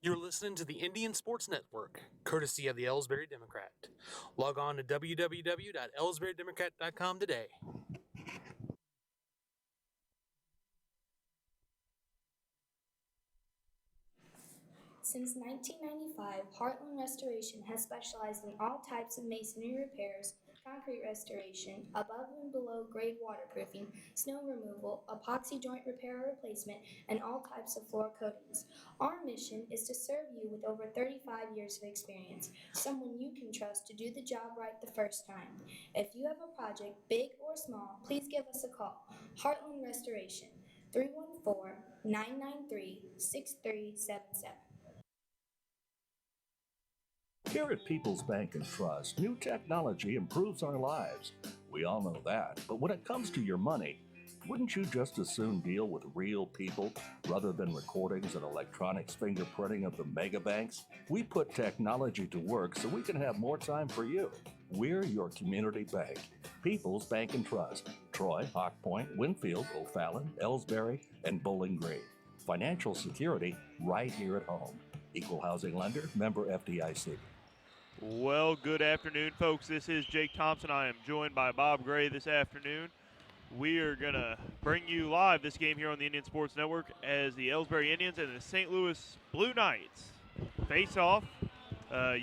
You're listening to the Indian Sports Network, courtesy of the Ellsbury Democrat. Log on to www.ellsburydemocrat.com today. Since 1995, Heartland Restoration has specialized in all types of masonry repairs, concrete restoration, above and below grade waterproofing, snow removal, epoxy joint repair or replacement, and all types of floor coatings. Our mission is to serve you with over 35 years of experience, someone you can trust to do the job right the first time. If you have a project, big or small, please give us a call. Heartland Restoration, 314-993-6377. Here at People's Bank and Trust, new technology improves our lives. We all know that. But when it comes to your money, wouldn't you just as soon deal with real people rather than recordings and electronics fingerprinting of the mega banks? We put technology to work so we can have more time for you. We're your community bank. People's Bank and Trust. Troy, Hawk Point, Winfield, O'Fallon, Ellsbury, and Bowling Green. Financial security right here at home. Equal housing lender, member FDIC. Well, good afternoon, folks. This is Jake Thompson. I am joined by Bob Gray this afternoon. We are going to bring you live this game here on the Indian Sports Network as the Ellsbury Indians and the St. Louis Blue Knights face off.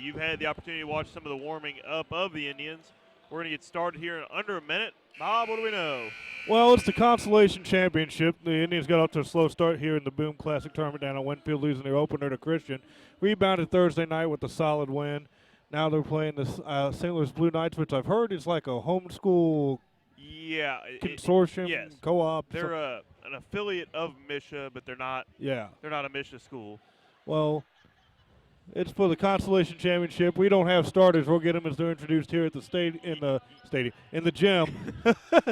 You've had the opportunity to watch some of the warming up of the Indians. We're going to get started here in under a minute. Bob, what do we know? Well, it's the Consolation Championship. The Indians got off to a slow start here in the Boom Classic Tournament down at Winfield, losing their opener to Christian. Rebounded Thursday night with a solid win. Now they're playing the St. Louis Blue Knights, which I've heard is like a homeschool consortium, yes. co-op. They're an affiliate of Misha, but they're not. Yeah. They're not a Misha school. Well, it's for the Consolation Championship. We don't have starters. We'll get them as they're introduced here at the in the gym.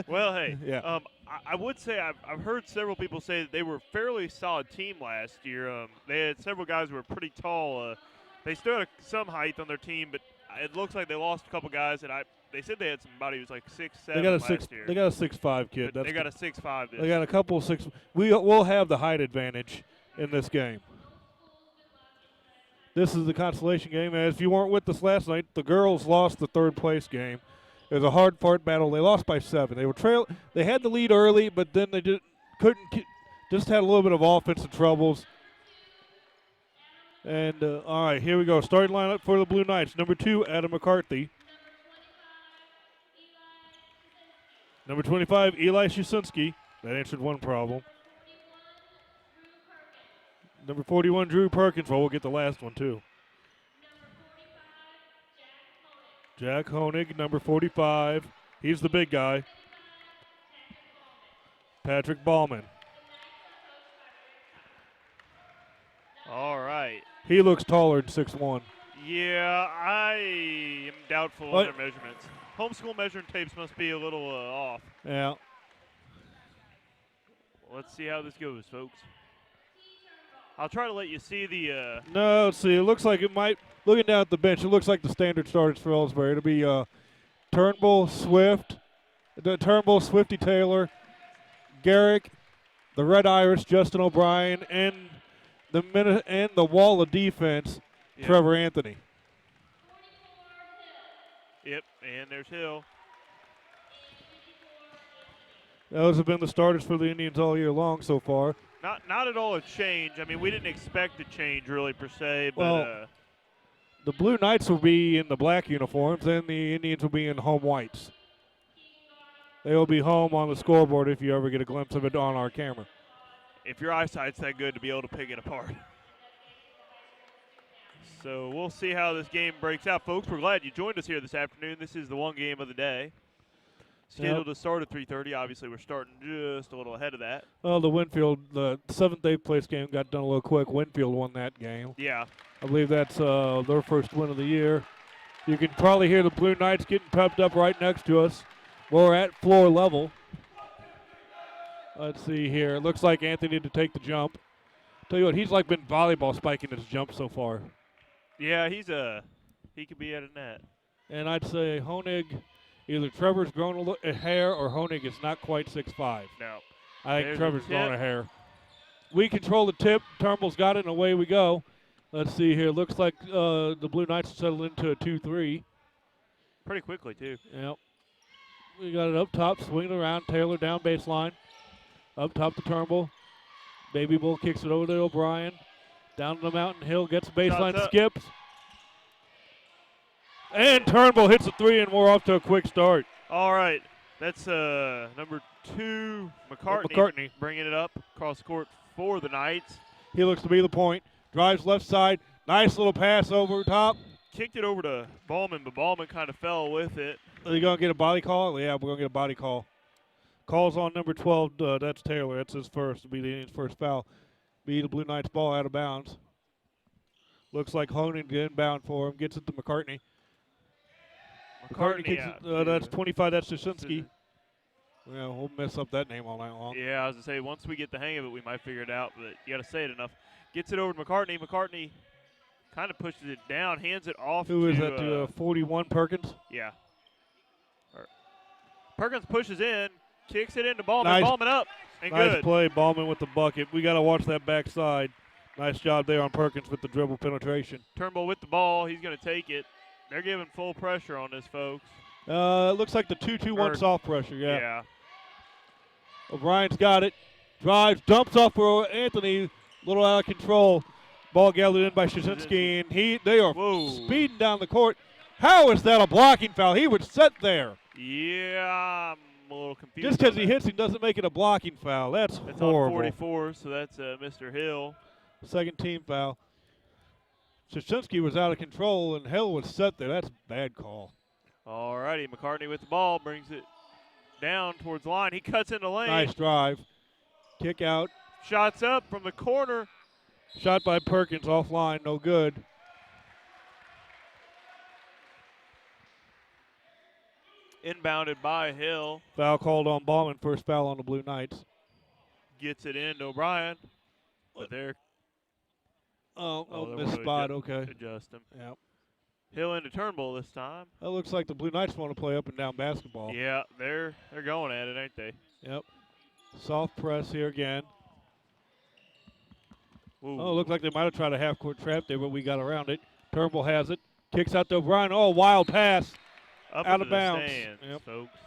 Well, hey, yeah. I would say I've heard several people say that they were a fairly solid team last year. They had several guys who were pretty tall. They still had some height on their team, but it looks like they lost a couple guys that they said they had somebody who was like 6'7" They got a last year. They got a 6'5" kid. They got a 6'5". They got a couple of 6. We'll have the height advantage in this game. This is the consolation game. As if you weren't with us last night, the girls lost the third place game. It was a hard-fought battle. They lost by 7. They were They had the lead early, but then they just had a little bit of offensive troubles. And, all right, here we go. Starting lineup for the Blue Knights. Number 2, Adam McCarthy. Number 25, Eli Shusinski. That answered one problem. Number 41, Drew Perkins. Well, we'll get the last one, too. Jack Honig, number 45. He's the big guy. Patrick Ballman. All right. He looks taller than 6'1". Yeah, I am doubtful on their measurements. Homeschool measuring tapes must be a little off. Yeah. Let's see how this goes, folks. I'll try to let you see the. No, let's see. It looks like it might. Looking down at the bench, it looks like the standard starters for Ellsbury. It'll be Turnbull, Swifty Taylor, Garrick, the Red Iris, Justin O'Brien, and the wall of defense, yep. Trevor Anthony. Yep, and there's Hill. Those have been the starters for the Indians all year long so far. Not at all a change. I mean, we didn't expect a change really per se, but well, the Blue Knights will be in the black uniforms, and the Indians will be in home whites. They will be home on the scoreboard if you ever get a glimpse of it on our camera. If your eyesight's that good to be able to pick it apart. So we'll see how this game breaks out, folks. We're glad you joined us here this afternoon. This is the one game of the day. Scheduled to start at 3:30. Obviously, we're starting just a little ahead of that. Well, the 7th, 8th place game got done a little quick. Winfield won that game. Yeah. I believe that's their first win of the year. You can probably hear the Blue Knights getting pepped up right next to us. We're at floor level. Let's see here. It looks like Anthony to take the jump. Tell you what, he's like been volleyball spiking his jump so far. Yeah, he could be at a net. And I'd say Honig, either Trevor's grown a hair or Honig is not quite 6'5". No. I think Trevor's grown a hair. We control the tip. Turnbull's got it, and away we go. Let's see here. Looks like the Blue Knights settled into a 2-3. Pretty quickly, too. Yep. We got it up top, swinging around. Taylor down baseline. Up top to Turnbull. Baby Bull kicks it over to O'Brien. Down to the Mountain Hill, gets baseline, Shots up. skips. And Turnbull hits a 3, and we're off to a quick start. All right. That's number 2, McCartney. McCartney. Bringing it up across the court for the Knights. He looks to be the point. Drives left side. Nice little pass over top. Kicked it over to Ballman, but Ballman kind of fell with it. Are you going to get a body call? Yeah, we're going to get a body call. Calls on number 12. That's Taylor. That's his first. It'll be the Indians' first foul. Be the Blue Knights ball out of bounds. Looks like Honig inbound for him. Gets it to McCartney. McCartney kicks out, it. That's too. 25. That's Jasinski. Yeah, we'll mess up that name all night long. Yeah, I was going to say, once we get the hang of it, we might figure it out, but you got to say it enough. Gets it over to McCartney. McCartney kind of pushes it down, hands it off Who is to, that? To 41 Perkins. Yeah. Perkins pushes in, kicks it into Ballman. Nice. Ballman up, and Nice good. play, Ballman with the bucket. We got to watch that backside. Nice job there on Perkins with the dribble penetration. Turnbull with the ball. He's going to take it. They're giving full pressure on this, folks. It looks like the 2-2-1 Or- soft pressure. Yeah. Yeah. O'Brien's got it. Drives, dumps off for Anthony. Little out of control. Ball gathered in by Shazinski, and they are Whoa. speeding down the court. How is that a blocking foul? He would sit there. Yeah, I'm a little confused. Just because on he that. hits him doesn't make it a blocking foul. That's It's horrible. on 44, so that's Mr. Hill. Second team foul. Shazinski was out of control, and Hill was set there. That's a bad call. All righty, McCartney with the ball, brings it down towards the line. He cuts in the lane. Nice drive. Kick out. Shots up from the corner. Shot by Perkins offline. No good. Inbounded by Hill. Foul called on Ballman. First foul on the Blue Knights. Gets it in to O'Brien. But they're Oh, they're missed gonna spot. Okay. adjust him. Yep. Hill into Turnbull this time. That looks like the Blue Knights want to play up and down basketball. Yeah, they're going at it, ain't they? Yep. Soft press here again. Ooh. Oh, looked like they might have tried a half-court trap there, but we got around it. Turnbull has it. Kicks out to O'Brien. Oh, wild pass. Up out into of the bounds. stands, Yep. folks.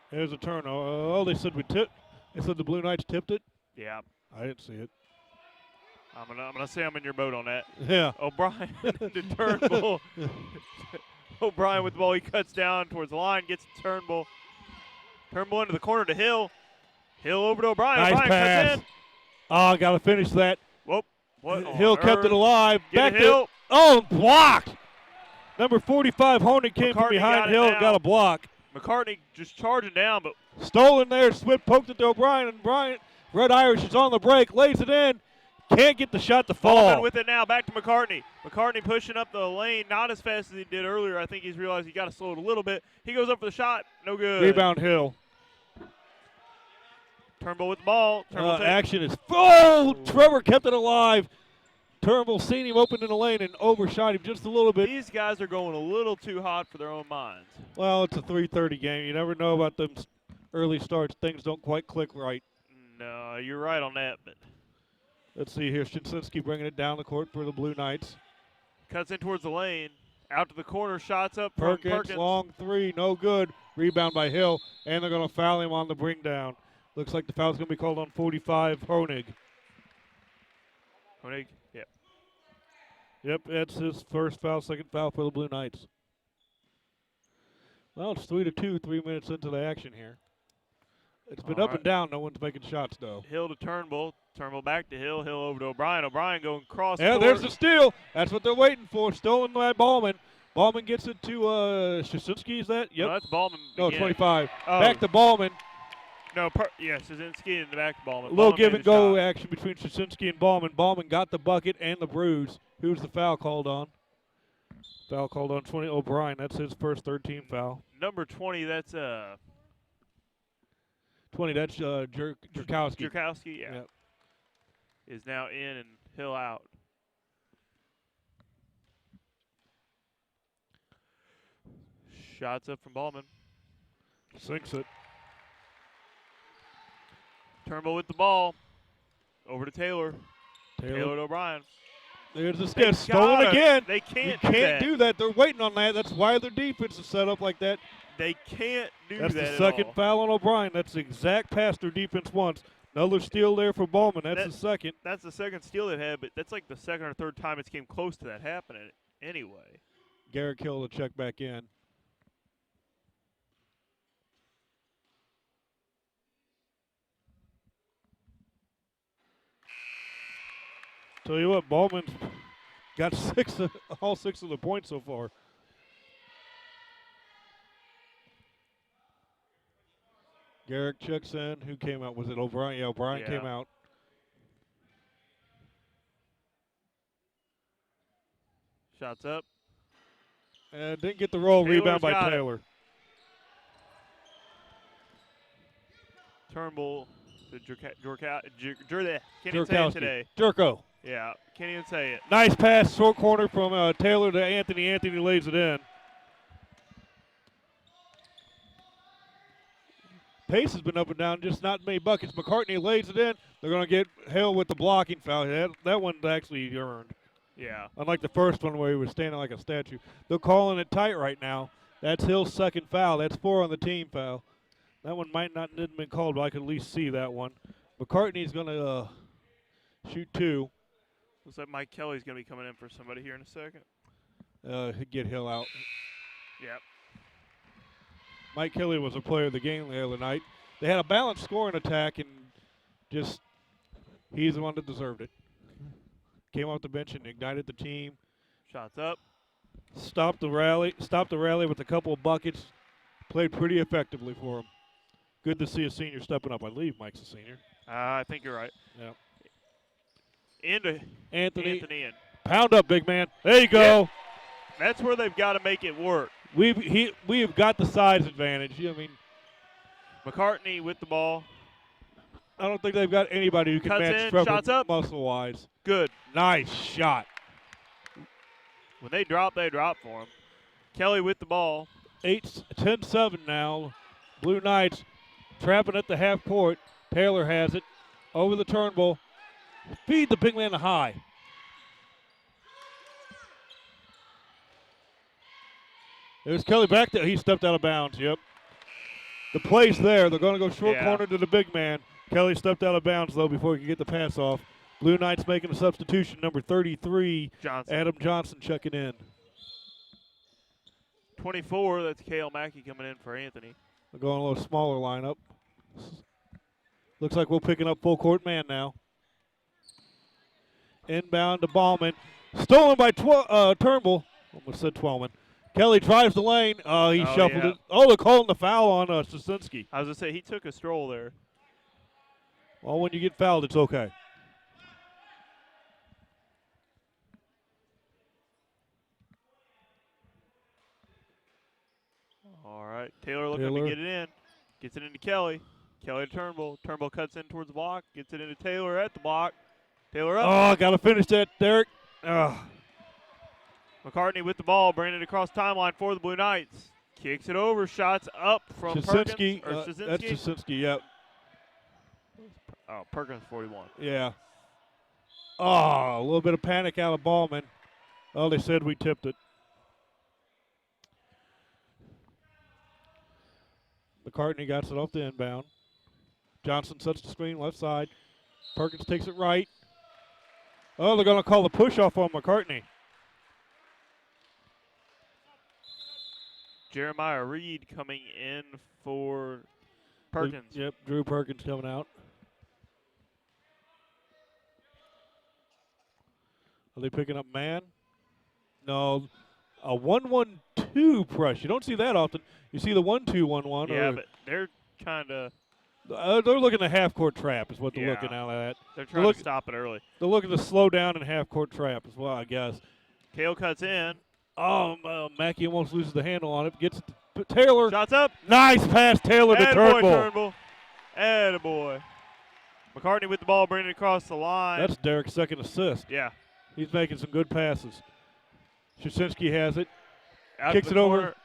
There's a turn. Oh, they said we tipped. They said the Blue Knights tipped it. Yeah, I didn't see it. I'm gonna say I'm in your boat on that. Yeah. O'Brien to Turnbull. O'Brien with the ball. He cuts down towards the line, gets to Turnbull. Turnbull into the corner to Hill. Hill over to O'Brien. Nice O'Brien pass. cuts in. Oh, got to finish that. Whoop. What Hill on kept it earth? alive. Get Back it, to Hill. Oh, blocked. Number 45, Honig came from McCartney behind got it Hill and now. got a block. McCartney just charging down, but Stolen there. Swift poked it to O'Brien, and Bryant, Red Irish is on the break, lays it in. Can't get the shot to Ballman fall. with it now. Back to McCartney. McCartney pushing up the lane, not as fast as he did earlier. I think he's realized he got to slow it a little bit. He goes up for the shot. No good. Rebound Hill. Turnbull with the ball. Turnbull takes. Action is. Oh, Trevor kept it alive. Turnbull seen him open in the lane and overshot him just a little bit. These guys are going a little too hot for their own minds. Well, it's a 3:30 game. You never know about them early starts. Things don't quite click right. No, you're right on that, but Let's see here. Shinsinski bringing it down the court for the Blue Knights. cuts in towards the lane. Out to the corner. Shots up from Perkins, long three, no good. Rebound by Hill, and they're going to foul him on the bring down. Looks like the foul's going to be called on 45, Honig. Honig, yep. Yep, that's his first foul, second foul for the Blue Knights. Well, it's 3-2, 3 minutes into the action here. It's been All up right. and down. No one's making shots, though. Hill to Turnbull. Turnbull back to Hill. Hill over to O'Brien. O'Brien going cross Yeah, court. there's the steal. That's what they're waiting for. Stolen by Ballman. Ballman gets it to Shasinski, is that? Yep. No, that's Ballman. No, again. 25. Oh, Back to Ballman. No, yes, Szynski in the back to Ballman. A little Ballman give made and the go shot. action between Shasinski and Ballman. Ballman got the bucket and the bruise. Who's the foul called on? Foul called on 20. O'Brien. That's his first 13 foul. Number 20, that's 20. That's Jerkowski. Jerkowski, yeah. Yep. Is now in and Hill out. Shots up from Ballman. Sinks it. Turnbull with the ball. Over to Taylor. Taylor Taylor. to O'Brien. There's the They sketch. Stolen gotta- again. They can't, You do can't that. do that. They're waiting on that. That's why their defense is set up like that. They can't do That's that the at second all. foul on O'Brien. That's the exact pass their defense wants. Another steal there for Ballman. That's the second. That's the second steal they've had, but that's like the second or third time it's came close to that happening anyway. Garrett Hill to check back in. Tell you what, Ballman's got all six of the points so far. Garrett checks in. Who came out? Was it O'Brien? Yeah, O'Brien came out. Shots up. And didn't get the roll. Taylor's Rebound by got it. Taylor. Turnbull to can't even say it today. Jerko. Yeah, can't even say it. Nice pass, short corner from Taylor to Anthony. Anthony lays it in. Pace has been up and down, just not many buckets. McCartney lays it in. They're going to get Hill with the blocking foul. That one's actually earned. Yeah. Unlike the first one where he was standing like a statue. They're calling it tight right now. That's Hill's second foul. That's 4 on the team foul. That one might not have been called, but I could at least see that one. McCartney's going to shoot 2. Looks like Mike Kelly's going to be coming in for somebody here in a second. Get Hill out. Yep. Mike Kelly was a player of the game the other night. They had a balanced scoring attack, and just he's the one that deserved it. Came off the bench and ignited the team. Shots up. Stopped the rally with a couple of buckets. Played pretty effectively for him. Good to see a senior stepping up. I believe Mike's a senior. I think you're right. Yeah. Into Anthony in. Pound up, big man. There you go. Yep. That's where they've got to make it work. We have got the size advantage. I mean, McCartney with the ball. I don't think they've got anybody who can Cuts match in, Trevor shots up. muscle-wise. Good. Nice shot. When they drop for him. Kelly with the ball. 10-7 now. Blue Knights trapping at the half court. Taylor has it. Over the Turnbull. Feed the big man high. There's Kelly back there. He stepped out of bounds. Yep. The play's there. They're going to go short corner to the big man. Kelly stepped out of bounds, though, before he could get the pass off. Blue Knights making a substitution. Number 33, Johnson. Adam Johnson checking in. 24, that's Kale Mackey coming in for Anthony. They're going a little smaller lineup. Looks like we're picking up full court man now. Inbound to Ballman. Stolen by Turnbull. Almost said Twelman. Kelly drives the lane. He shuffled it. Oh, they're calling the foul on Sosinski. I was going to say, he took a stroll there. Well, when you get fouled, it's okay. All right. Taylor looking to get it in. Gets it into Kelly. Kelly to Turnbull. Turnbull cuts in towards the block. Gets it into Taylor at the block. Taylor up. Oh, got to finish that, Derek. McCartney with the ball. Bringing it across timeline for the Blue Knights. Kicks it over. Shots up from Jasinski. Perkins. Or Jasinski. That's Jasinski, yep. Oh, Perkins 41. Yeah. Oh, a little bit of panic out of Ballman. Oh, they said we tipped it. McCartney got it off the inbound. Johnson sets the screen left side. Perkins takes it right. Oh, they're going to call the push off on McCartney. Jeremiah Reed coming in for Perkins. Yep, Drew Perkins coming out. Are they picking up man? No, a 1-1-2 press. You don't see that often. You see the 1-2-1-1. Yeah, but they're kind of. They're looking at half-court trap is what they're looking at. They're trying to stop it early. They're looking to slow down in half-court trap as well, I guess. Kale cuts in. Oh, Mackey almost loses the handle on it. Gets it to Taylor. Shots up. Nice pass, Taylor to Turnbull. Attaboy. McCartney with the ball, bringing it across the line. That's Derek's second assist. Yeah. He's making some good passes. Jasinski has it. Out Kicks it corner. over.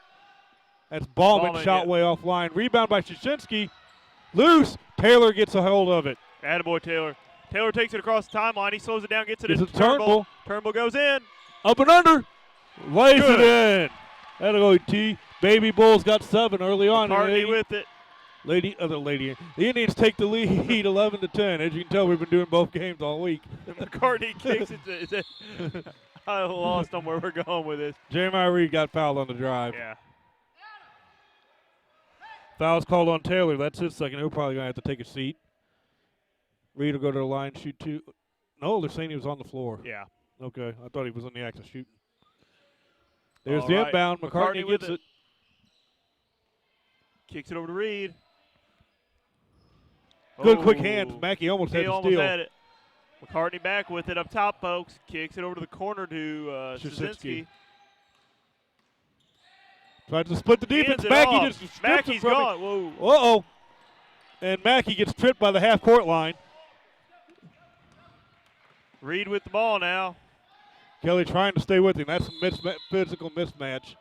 That's Ballman shot way offline. Rebound by Jasinski. Loose. Taylor gets a hold of it. Attaboy Taylor. Taylor takes it across the timeline. He slows it down, gets it Gets into it to Turnbull. Turnbull goes in. Up and under. Lays Good. it in. That'll go T. Baby Bulls got 7 early on. McCartney with it. The Indians take the lead 11-10. As you can tell, we've been doing both games all week. McCartney kicks it. I lost on where we're going with this. Jeremiah Reed got fouled on the drive. Yeah. Foul's called on Taylor. That's his second. He'll probably going to have to take a seat. Reed will go to the line, shoot 2. No, they're saying he was on the floor. Yeah. Okay, I thought he was in the act of shooting. There's All the right. inbound. McCartney with gets it. Kicks it over to Reed. Good quick Oh. hands. Mackey almost He had the almost steal. had it. McCartney back with it up top, folks. Kicks it over to the corner to Szynski. Tried to split the defense. Hands it Mackey off. just strips Mackey's him from gone. him. Whoa. Uh-oh. And Mackey gets tripped by the half-court line. Reed with the ball now. Kelly trying to stay with him. That's a physical mismatch.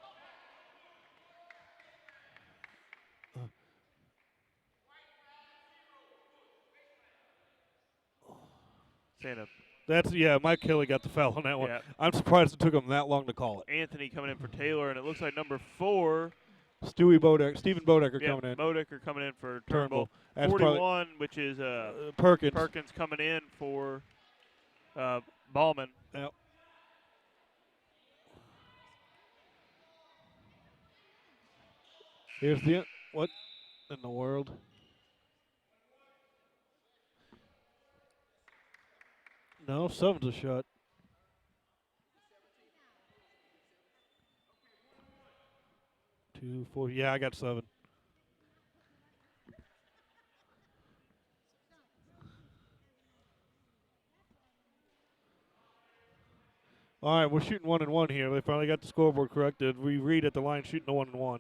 Mike Kelly got the foul on that one. Yeah. I'm surprised it took him that long to call it. Anthony coming in for Taylor, and it looks like number 4. Stephen Bodecker Yeah, coming in. Bodecker coming in for Turnbull. Turnbull. That's 41, which is Perkins. Perkins coming in for Ballman. Yep. Here's the what in the world? No, 7's a shot. Two, 4. Yeah, I got 7. All right, we're shooting 1-1 here. They finally got the scoreboard corrected. We read at the line shooting the 1-1.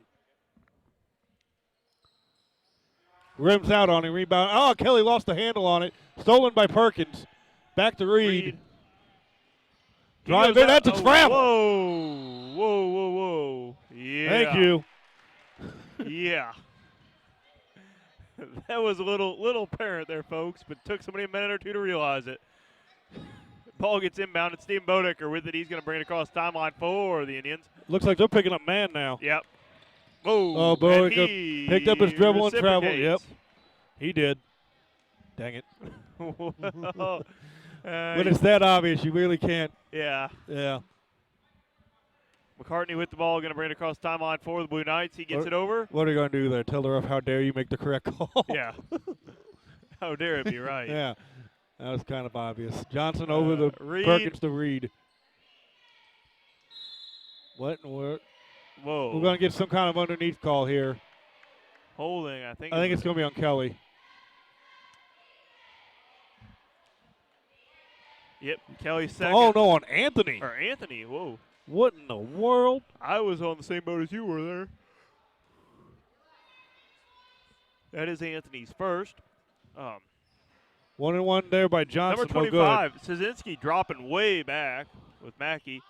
Rims out on him, rebound. Oh, Kelly lost the handle on it. Stolen by Perkins. Back to Reed. He Drive goes in, out- that's a travel. Whoa. Yeah. Thank you. Yeah. That was a little apparent there, folks, but took somebody a minute or two to realize it. Ball gets inbounded. Steven Bodecker with it. He's going to bring it across timeline for the Indians. Looks like they're picking up man now. Yep. Whoa. Oh, and Bodecker he picked up his dribble and travel. Yep. reciprocates. He did. Dang it. Well, When it's that obvious, you really can't. yeah. Yeah. McCartney with the ball, going to bring it across timeline for the Blue Knights. He gets What- it over. What are you going to do there? Tell the ref, how dare you make the correct call? Yeah. How dare it be right? Yeah. That was kind of obvious. Johnson over the Reed. Perkins to Reed. What in the world? Whoa. We're going to get some kind of underneath call here. Holding, I think. I think it's going to be on Kelly. Yep. Kelly's second. Oh, no, on Anthony. Or Anthony. Whoa. What in the world? I was on the same boat as you were there. That is Anthony's first. 1-1 there by Johnson. Number 25, Szynski dropping way back with Mackey.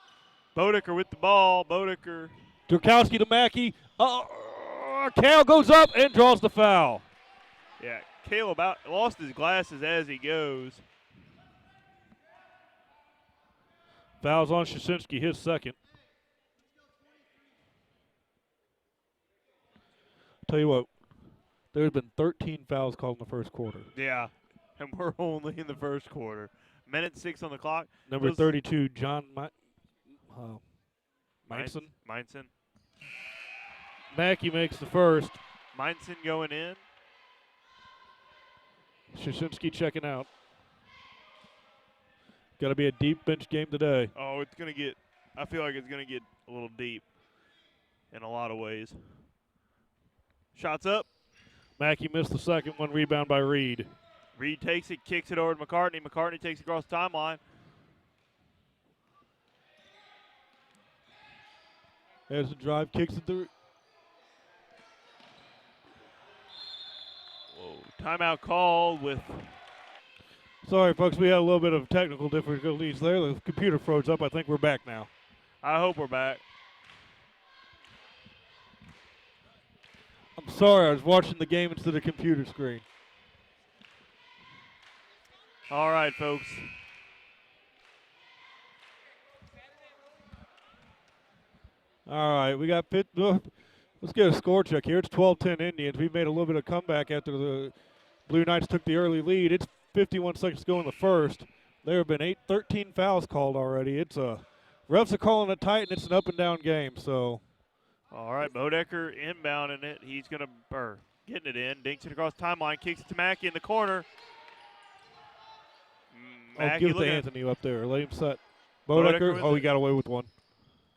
Bodecker with the ball. Bodecker. Durkowski to Mackey. Cal goes up and draws the foul. Yeah, Caleb lost his glasses as he goes. Foul's on Szynski, his second. Tell you what, there's been 13 fouls called in the first quarter. Yeah, and we're only in the first quarter. Minute 6 on the clock. Number Those- 32, John Meinson. Meinson. Mackey makes the first. Meinson going in. Szynski checking out. Got to be a deep bench game today. Oh, it's going to get, I feel like it's going to get a little deep in a lot of ways. Shots up. Mackey missed the second one, rebound by Reed. Reed takes it, kicks it over to McCartney. McCartney takes it across the timeline. There's the drive, kicks it through. Whoa, timeout called with, Sorry, folks, we had a little bit of technical difficulties there. The computer froze up. I think we're back now. I hope we're back. I'm sorry, I was watching the game instead of the computer screen. All right, folks. All right, we got Pitt. Let's get a score check here. It's 12-10 Indians. We made a little bit of comeback after the Blue Knights took the early lead. It's 51 seconds to go in the first. There have been 13 fouls called already. Refs are calling it tight, and it's an up-and-down game. So, all right, Bodecker inbounding it. He's going to getting it in. Dinks it across the timeline. Kicks it to Mackey in the corner. give it to Anthony up there. Let him set. Bodecker. He got away with one.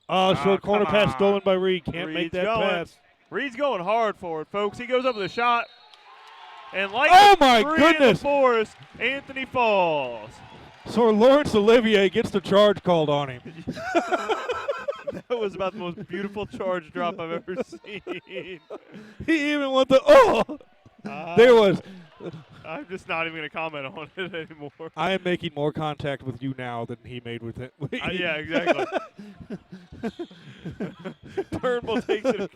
Short corner pass stolen by Reed. Can't make that pass. Reed's going hard for it, folks. He goes up with a shot. And like my three goodness! in the forest, Anthony falls. So Lawrence Olivier gets the charge called on him. That was about the most beautiful charge drop I've ever seen. He even went there was. I'm just not even going to comment on it anymore. I am making more contact with you now than he made with it. Yeah, exactly. Turnbull takes it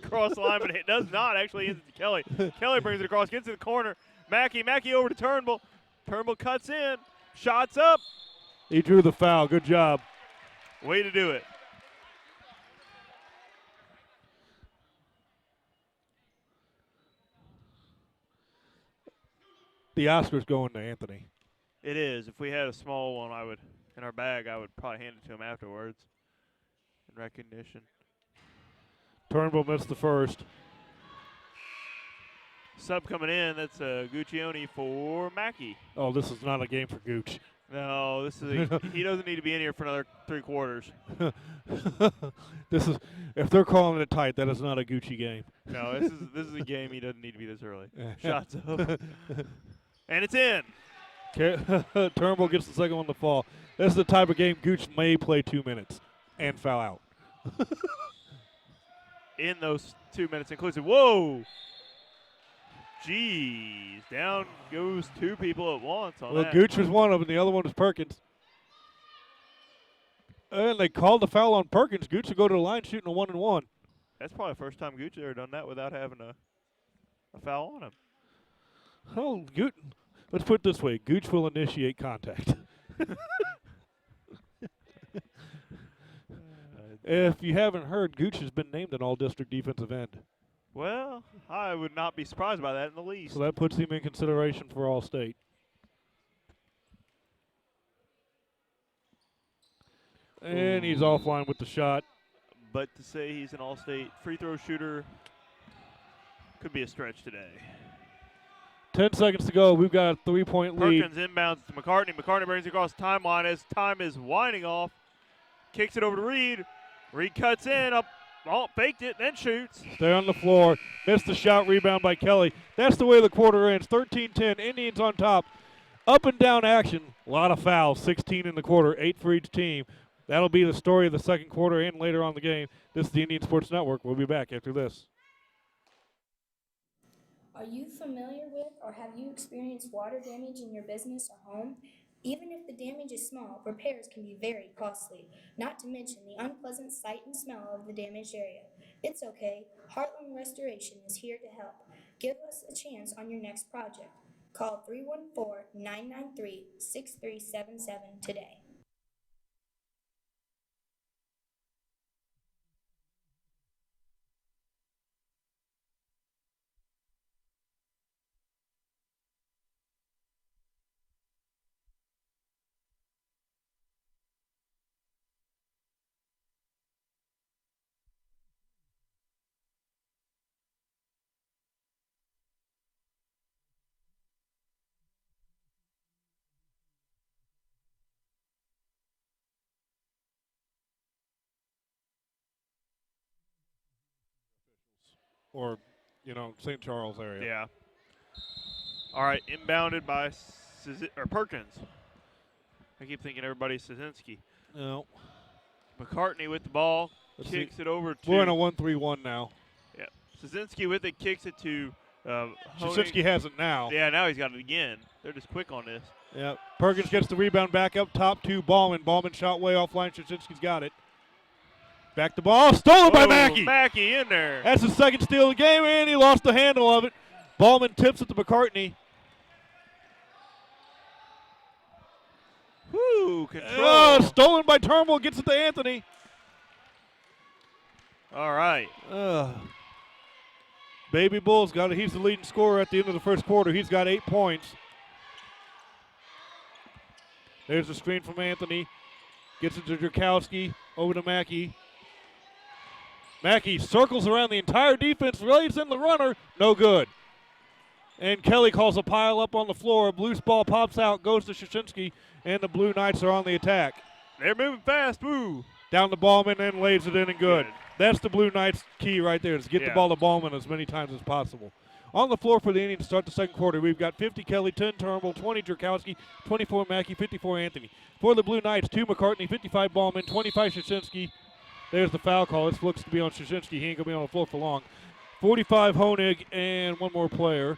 across the line, but it does not actually hit to Kelly. Kelly brings it across, gets to the corner. Mackey over to Turnbull. Turnbull cuts in, shots up. He drew the foul. Good job. Way to do it. The Oscar's going to Anthony. It is. If we had a small one, in our bag, I would probably hand it to him afterwards in recognition. Turnbull missed the first. Sub coming in, that's Guccione for Mackey. Oh, this is not a game for Gooch. No, he doesn't need to be in here for another 3 quarters. If they're calling it tight, that is not a Gucci game. No, this is a game he doesn't need to be this early. Shots up. And it's in. Turnbull gets the second one to fall. This is the type of game Gooch may play 2 minutes and foul out. In those 2 minutes inclusive. Whoa! Jeez. Down goes 2 people at once on that. Gooch was one of them. The other one was Perkins. And they called the foul on Perkins. Gooch will go to the line shooting a 1-and-1. That's probably the first time Gooch ever done that without having a foul on him. Oh, Gooch. Let's put it this way. Gooch will initiate contact. If you haven't heard, Gooch has been named an all-district defensive end. Well, I would not be surprised by that in the least. So that puts him in consideration for All-State. And he's offline with the shot. But to say he's an All-State free throw shooter could be a stretch today. 10 seconds to go. We've got a 3-point lead. Perkins inbounds to McCartney. McCartney brings it across the timeline as time is winding off. Kicks it over to Reed. Reed cuts in, faked it, then shoots. Stay on the floor. Missed the shot, rebound by Kelly. That's the way the quarter ends. 13-10, Indians on top. Up and down action. A lot of fouls, 16 in the quarter, 8 for each team. That'll be the story of the second quarter and later on the game. This is the Indian Sports Network. We'll be back after this. Are you familiar with or have you experienced water damage in your business or home? Even if the damage is small, repairs can be very costly, not to mention the unpleasant sight and smell of the damaged area. It's okay. Heartland Restoration is here to help. Give us a chance on your next project. Call 314-993-6377 today. Or, St. Charles area. Yeah. All right, inbounded by Perkins. I keep thinking everybody's Szynski. No. McCartney with the ball. Kicks it over to. We're in a 1-3-1 now. Yeah. Szynski with it, kicks it to. Szynski has it now. Yeah, now he's got it again. They're just quick on this. Yeah. Perkins gets the rebound back up top to Ballman. Ballman shot way offline. Szynski's got it. Back the ball, stolen by Mackey. Mackey in there. That's the second steal of the game, and he lost the handle of it. Ballman tips it to McCartney. Whoo, control. Stolen by Turnbull. Gets it to Anthony. All right. Baby Bull's got it. He's the leading scorer at the end of the first quarter. He's got 8 points. There's the screen from Anthony. Gets it to Drukowski. Over to Mackey. Mackey circles around the entire defense. Lays in the runner. No good. And Kelly calls a pile up on the floor. Loose ball pops out. Goes to Shashinsky. And the Blue Knights are on the attack. They're moving fast. Woo. Down to Ballman and lays it in and good. Good. That's the Blue Knights' key right there, is get the ball to Ballman as many times as possible. On the floor for the Indians to start the second quarter, we've got 50 Kelly, 10 Turnbull, 20 Drukowski, 24 Mackey, 54 Anthony. For the Blue Knights, 2 McCartney, 55 Ballman, 25 Shashinsky. There's the foul call. This looks to be on Shashinsky. He ain't going to be on the floor for long. 45 Honig and one more player,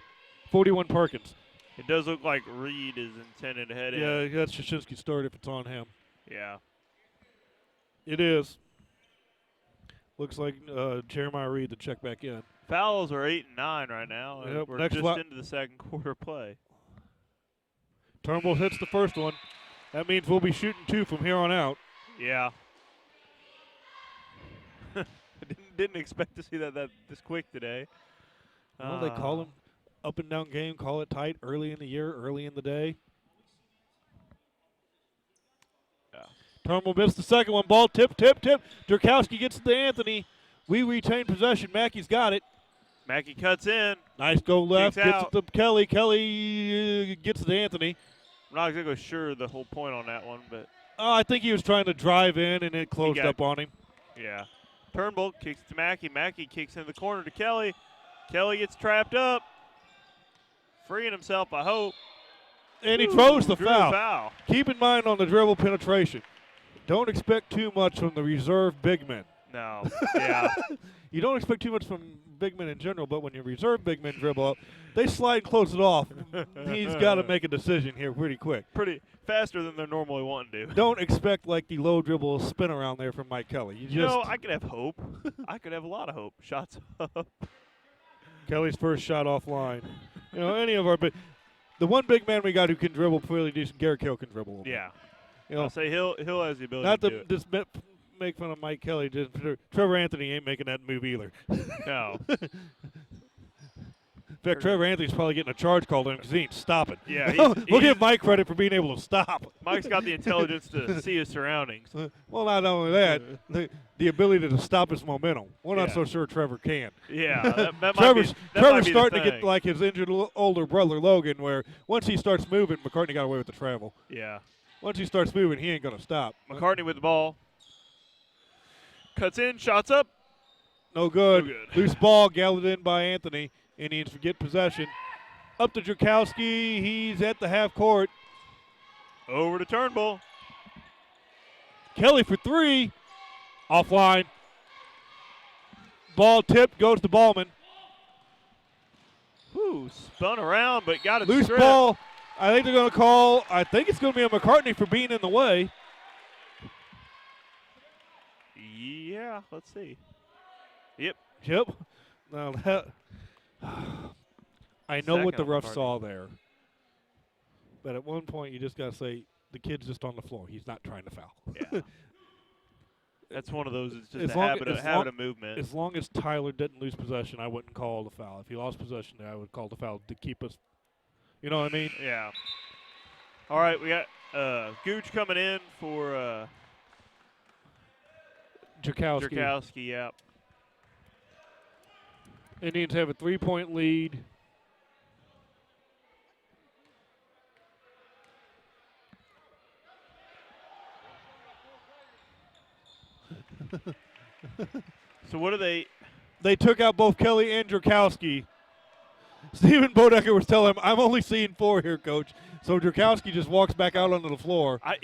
41 Perkins. It does look like Reed is intended to head in. Yeah, that's Shashinsky's start if it's on him. Yeah. It is. Looks like Jeremiah Reed to check back in. Fouls are 8 and 9 right now. Yep, We're next just into the second quarter play. Turnbull hits the first one. That means we'll be shooting 2 from here on out. Yeah. I didn't expect to see that this quick today. Well, they call them up and down game, call it tight early in the year, early in the day. Yeah. Turnbull missed the second one. Ball tip. Drukowski gets it to Anthony. We retain possession. Mackey's got it. Mackey cuts in. Nice go left. Kicks Gets out. it to Kelly. Kelly gets it to Anthony. I'm not exactly sure the whole point on that one, but I think he was trying to drive in, and it closed up on him. yeah. Turnbull kicks to Mackey. Mackey kicks in the corner to Kelly. Kelly gets trapped up. Freeing himself, I hope. And he throws the Drew foul. Keep in mind on the dribble penetration, don't expect too much from the reserve big men. No. Yeah. You don't expect too much from big men in general, but when you reserve big men dribble up, they slide and close it off. He's got to make a decision here pretty quick. Pretty faster than they're normally wanting to. Don't expect like the low dribble spin around there from Mike Kelly. You know, I could have hope. I could have a lot of hope. Shots up. Kelly's first shot offline. You know, any of our big, the one big man we got who can dribble fairly decent, Garrett Hill can dribble. A little Yeah. bit. You know, I'll say Hill has the ability not to to do just make fun of Mike Kelly. Just Trevor Anthony ain't making that move either. it. No. In fact, Trevor Anthony's probably getting a charge called on him because he ain't stopping. Yeah, we'll give Mike credit for being able to stop. Mike's got the intelligence to see his surroundings. Well, not only that, the ability to stop his momentum. We're not Yeah. so sure Trevor can. Yeah, that Trevor's might be the starting to get thing. like his injured older brother Logan, where once he starts moving, McCartney got away with the travel. Yeah. Once he starts moving, he ain't going to stop. McCartney with the ball. Cuts in, shots up. No good. No good. Loose ball, gathered in by Anthony. Indians get possession. Up to Drukowski. He's at the half court. Over to Turnbull. Kelly for 3. Offline. Ball tipped, goes to Ballman. Whew, spun around, but got it Loose stripped. ball. I think they're going to call, I think it's going to be a McCartney for being in the way. Yeah, let's see. Yep. Yep. Now that, I know what the Second ref McCartney. saw there. But at one point, you just got to say, the kid's just on the floor. He's not trying to foul. Yeah. That's one of those. It's just As a long- habit as of long- movement. As long as Tyler didn't lose possession, I wouldn't call the foul. If he lost possession there, I would call the foul to keep us. You know what I mean? Yeah. All right, we got Gooch coming in for Drukowski. Drukowski. Yeah. Indians have a 3-point lead. So what do they? They took out both Kelly and Drukowski. Stephen Bodecker was telling him, I'm only seeing 4 here, Coach. So Drukowski just walks back out onto the floor. I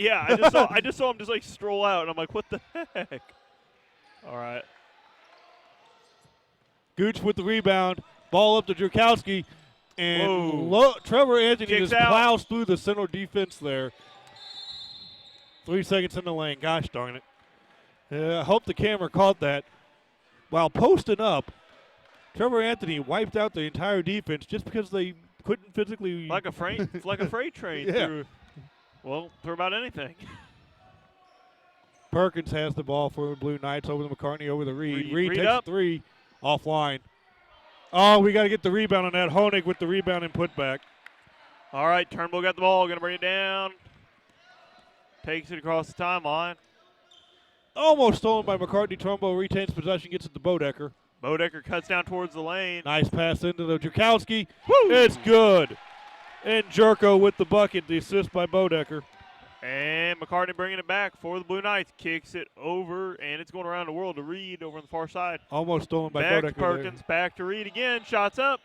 just saw him just like stroll out, and I'm like, what the heck? All right. Gooch with the rebound. Ball up to Drukowski. And Whoa. Trevor Anthony Kicks just out. plows through the center defense there. 3 seconds in the lane. Gosh darn it. I hope the camera caught that. While posting up, Trevor Anthony wiped out the entire defense just because they couldn't physically. Like a freight train Yeah. through. Well, throw about anything. Perkins has the ball for the Blue Knights over to McCartney, over the Reed. Reed Reed takes up. 3 offline. Oh, we got to get the rebound on that. Honig with the rebound and putback. All right, Turnbull got the ball. Going to bring it down. Takes it across the timeline. Almost stolen by McCartney. Turnbull retains possession, gets it to Bodecker. Bodecker cuts down towards the lane. Nice pass into the Jurkowski. Woo! It's good. And Jerko with the bucket, the assist by Bodecker. And McCartney bringing it back for the Blue Knights. Kicks it over, and it's going around the world to Reed over on the far side. Almost stolen by Back Bodecker. to Perkins, back to Reed again. Shots up.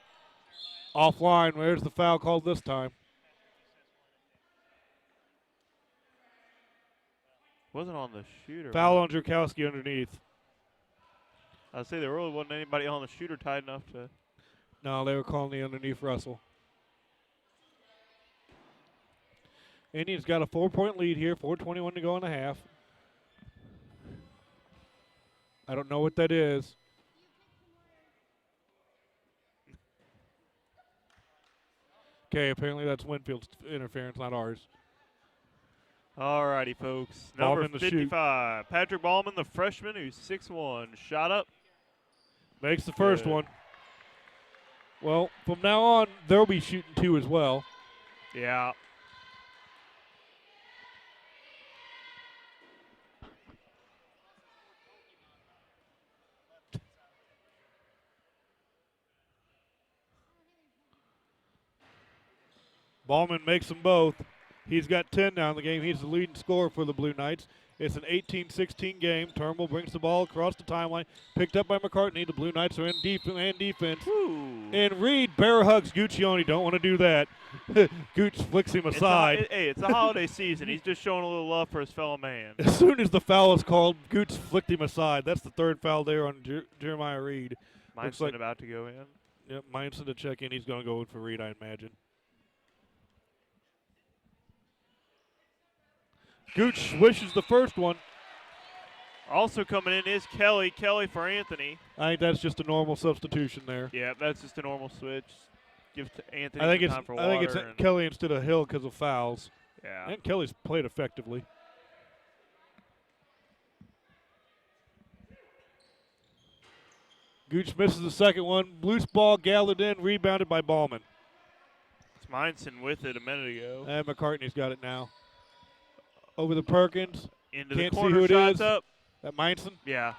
Offline. Where's the foul called this time? Wasn't on the shooter. Foul on Jurkowski underneath. I'd say there really wasn't anybody on the shooter tight enough to. No, they were calling the underneath Russell. Indians got a 4-point lead here, 4:21 to go in the half. I don't know what that is. Okay, apparently that's Winfield's interference, not ours. All righty, folks. Ballman Number to shoot. 55, Patrick Ballman, the freshman who's 6'1", shot up. Makes the first Good. one. Well, from now on, they'll be shooting 2 as well. Yeah. Ballman makes them both. He's got 10 now in the game. He's the leading scorer for the Blue Knights. It's an 18-16 game. Turnbull brings the ball across the timeline. Picked up by McCartney. The Blue Knights are in defense. Woo. And Reed bear hugs Guccione. Don't want to do that. Gooch flicks him aside. It's the holiday season. He's just showing a little love for his fellow man. As soon as the foul is called, Gooch flicked him aside. That's the third foul there on Jeremiah Reed. Mine's like- about to go in. Yep, Meinson to check in. He's going to go in for Reed, I imagine. Gooch swishes the first one. Also coming in is Kelly. Kelly for Anthony. I think that's just a normal substitution there. Yeah, that's just a normal switch. Give to Anthony I think some it's time for I think it's water and- Kelly instead of Hill because of fouls. Yeah. And Kelly's played effectively. Gooch misses the second one. Loose ball gathered in, rebounded by Ballman. It's Meinson with it a minute ago. And McCartney's got it now. Over the Perkins. Into Can't the see corner, who it shots is. up. That Meinson. Yeah.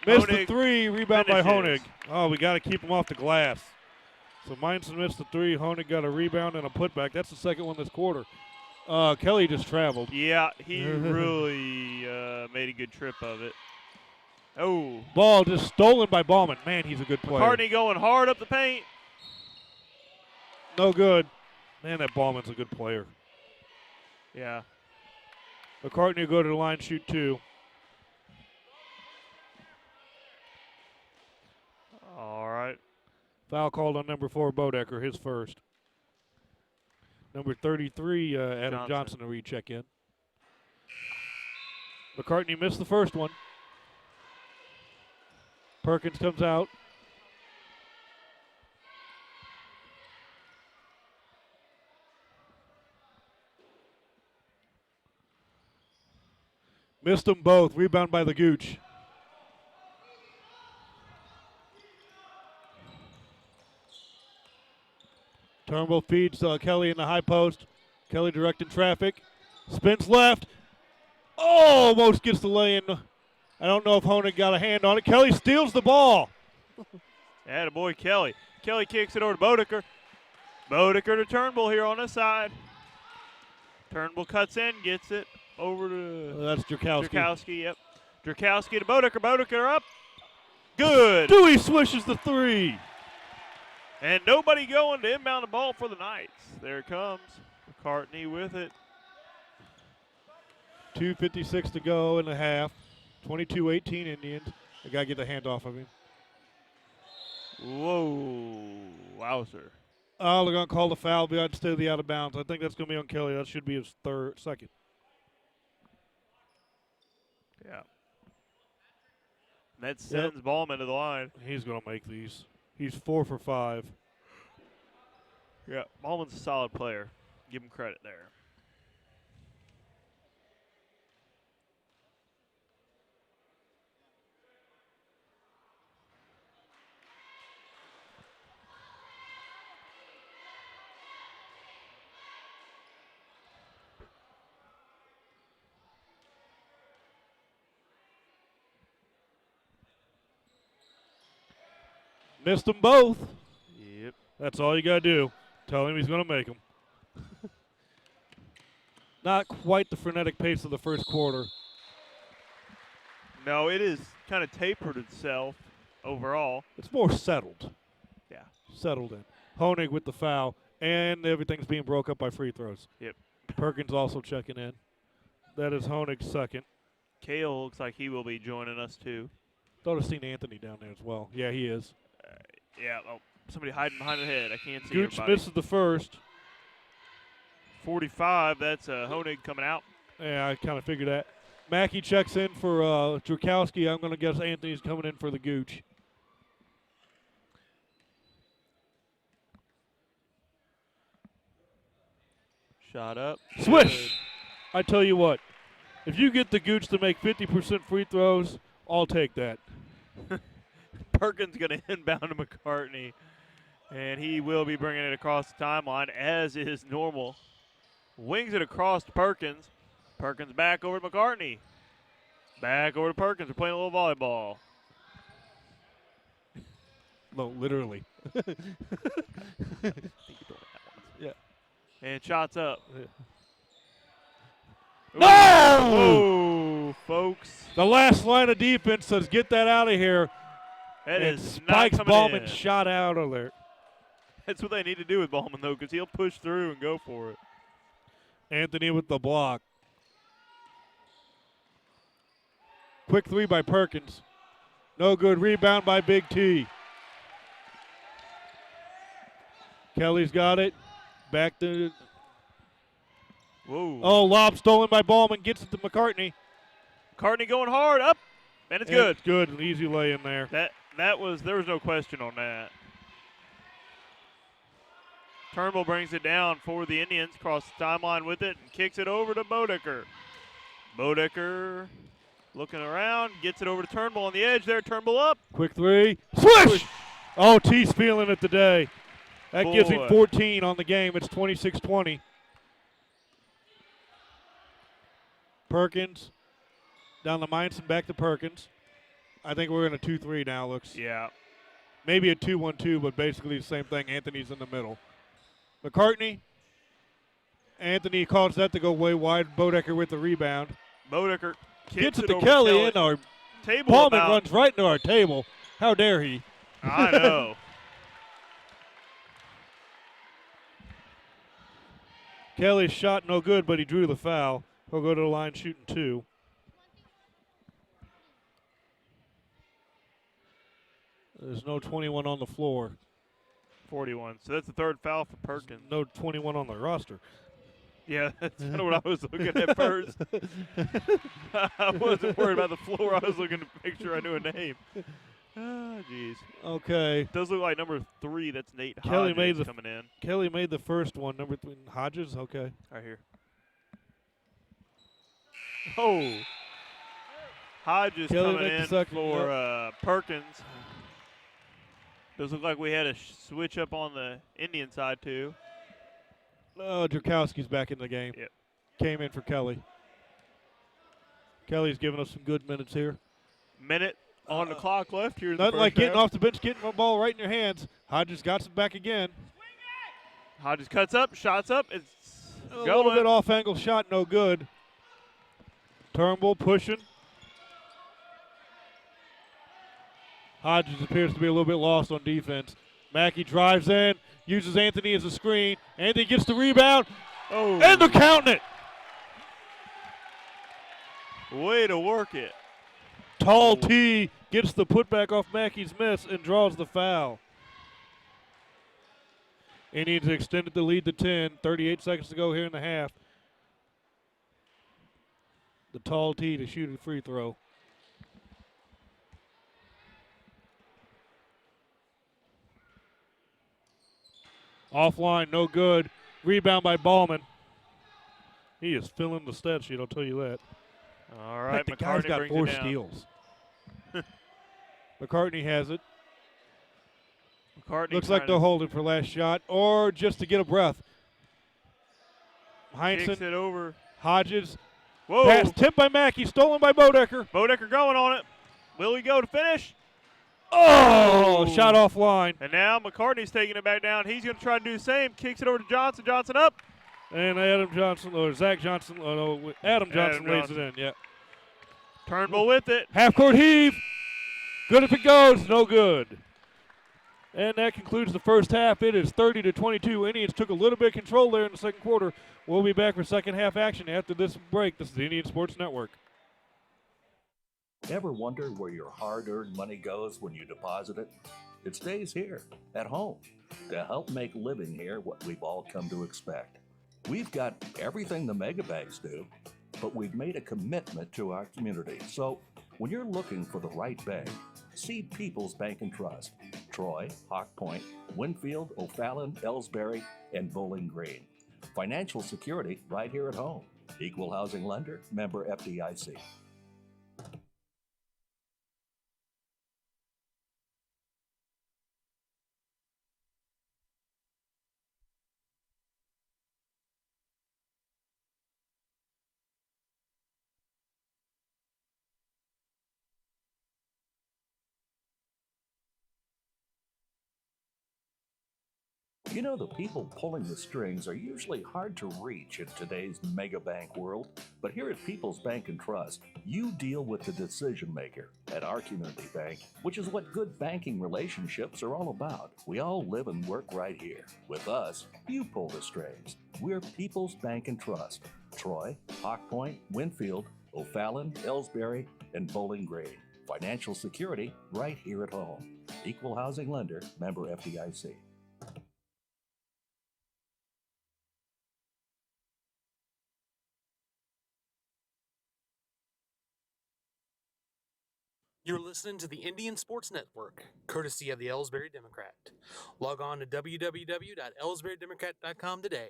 Missed the Honig 3, rebound by Honig. finishes. Oh, we got to keep him off the glass. So Meinson missed the 3. Honig got a rebound and a putback. That's the second one this quarter. Kelly just traveled. Yeah, he really made a good trip of it. Oh. Ball just stolen by Ballman. Man, he's a good player. McCartney going hard up the paint. No good. Man, that Ballman's a good player. Yeah. McCartney will go to the line, shoot 2. All right. Foul called on number 4, Bodecker, his first. Number 33, Adam Johnson to recheck in. McCartney missed the first one. Perkins comes out. Missed them both. Rebound by the Gooch. Turnbull feeds Kelly in the high post. Kelly directing traffic. Spins left. Oh, almost gets the lay-in. I don't know if Honig got a hand on it. Kelly steals the ball. Attaboy Kelly. Kelly kicks it over to Bodecker. Bodecker to Turnbull here on the side. Turnbull cuts in, gets it over to That's Jurkowski. Jurkowski. Yep. Jurkowski to Bodecker. Bodecker up. Good. Dewey swishes the 3. And nobody going to inbound the ball for the Knights. There it comes. McCartney with it. 2:56 to go in the half. 22-18 Indians. I got to get the hand off of him. Whoa. Wowzer. Oh, they're going to call the foul instead of the out of bounds. I think that's going to be on Kelly. That should be his second. Yeah. That sends Ballman to the line. He's going to make these. He's 4 for 5. Yeah. Ballman's a solid player. Give him credit there. Missed them both. Yep. That's all you got to do. Tell him he's going to make them. Not quite the frenetic pace of the first quarter. No, it is kind of tapered itself overall. It's more settled. Yeah. Settled in. Honig with the foul, and everything's being broke up by free throws. Yep. Perkins also checking in. That is Honig's second. Kale looks like he will be joining us too. Thought I've seen Anthony down there as well. Yeah, he is. Yeah. Oh, somebody hiding behind the head. I can't see Gooch everybody. misses the first. 45. That's Honig coming out. Yeah, I kind of figured that. Mackey checks in for Drukowski. I'm going to guess Anthony's coming in for the Gooch. Shot up. Swish! I tell you what, if you get the Gooch to make 50% free throws, I'll take that. Perkins going to inbound to McCartney, and he will be bringing it across the timeline, as is normal. Wings it across to Perkins. Perkins back over to McCartney. Back over to Perkins. We're playing a little volleyball. No, literally. Yeah. And shots up. No! Oh, folks. The last line of defense says get that out of here. That And is not Spikes coming Ballman in. shot out of there. That's what they need to do with Ballman, though, because he'll push through and go for it. Anthony with the block. Quick three by Perkins. No good. Rebound by Big T. Kelly's got it. Back to. Whoa. Oh, lob stolen by Ballman. Gets it to McCartney. McCartney going hard up, and it's good. It's good. An easy lay in there. There was no question on that. Turnbull brings it down for the Indians, across the timeline with it, and kicks it over to Bodecker. Bodecker looking around, gets it over to Turnbull on the edge there. Turnbull up. Quick three. Swish! Oh, T's feeling it today. That gives him Boy. 14 on the game. It's 26-20. Perkins down the Meinson, back to Perkins. I think we're in a 2-3 now, looks. Yeah. Maybe a 2-1-2, but basically the same thing. Anthony's in the middle. McCartney. Anthony calls that to go way wide. Bodecker with the rebound. Bodecker Gets it to over Kelly, and our table Ballman about. runs right into our table. How dare he? I know. Kelly's shot no good, but he drew the foul. He'll go to the line shooting two. There's no 21 on the floor. 41. So that's the third foul for Perkins. No 21 on the roster. Yeah, that's kind of what I was looking at first. I wasn't worried about the floor. I was looking to make sure I knew a name. Ah, jeez. Okay. Does look like number 3. That's Nate Kelly Hodges made the- coming in. Kelly made the first one. Number 3, Hodges. Okay. Right here. Oh. Hodges Kelly coming made the in second, for Perkins. Does look like we had a switch up on the Indian side, too. Drukowski's back in the game. Yep. Came in for Kelly. Kelly's giving us some good minutes here. Minute on the clock left here. in the Nothing first like getting half. off the bench, getting the ball right in your hands. Hodges got it back again. Hodges cuts up, shots up. It's A little going. bit off angle shot, no good. Turnbull pushing. Hodges appears to be a little bit lost on defense. Mackey drives in, uses Anthony as a screen. Anthony gets the rebound, Oh, and they're counting it. way to work it. Tall T gets the putback off Mackey's miss and draws the foul. Indians extended the lead to 10. 38 seconds to go here in the half. The tall T to shoot a free throw. Offline, no good. Rebound by Ballman. He is filling the stat sheet, I'll tell you that. All right, The guy's McCartney got brings 4 it down. steals. McCartney has it. McCartney Looks like trying they'll to hold it for last shot or just to get a breath. kicks Heinsohn, it over. Hodges. Whoa. Pass tipped by Mackey, stolen by Bodecker. Bodecker going on it. Will he go to finish? Oh, shot offline. And now McCartney's taking it back down. He's going to try to do the same. Kicks it over to Johnson. Johnson up. And Adam Johnson lays it in, yeah. Turnbull with it. Half-court heave. Good if it goes, no good. And that concludes the first half. It is 30-22. Indians took a little bit of control there in the second quarter. We'll be back for second half action after this break. This is the Indian Sports Network. Ever wonder where your hard-earned money goes when you deposit it? It stays here, at home, to help make living here what we've all come to expect. We've got everything the mega banks do, but we've made a commitment to our community. So when you're looking for the right bank, see People's Bank and Trust. Troy, Hawk Point, Winfield, O'Fallon, Ellsbury, and Bowling Green. Financial security right here at home. Equal housing lender, member FDIC. You know, the people pulling the strings are usually hard to reach in today's mega bank world, but here at People's Bank and Trust, you deal with the decision maker at our community bank, which is what good banking relationships are all about. We all live and work right here. With us, you pull the strings. We're People's Bank and Trust. Troy, Hawk Point, Winfield, O'Fallon, Ellsbury, and Bowling Green. Financial security right here at home. Equal housing lender, member FDIC. You're listening to the Indian Sports Network, courtesy of the Ellsbury Democrat. Log on to www.ellsburydemocrat.com today.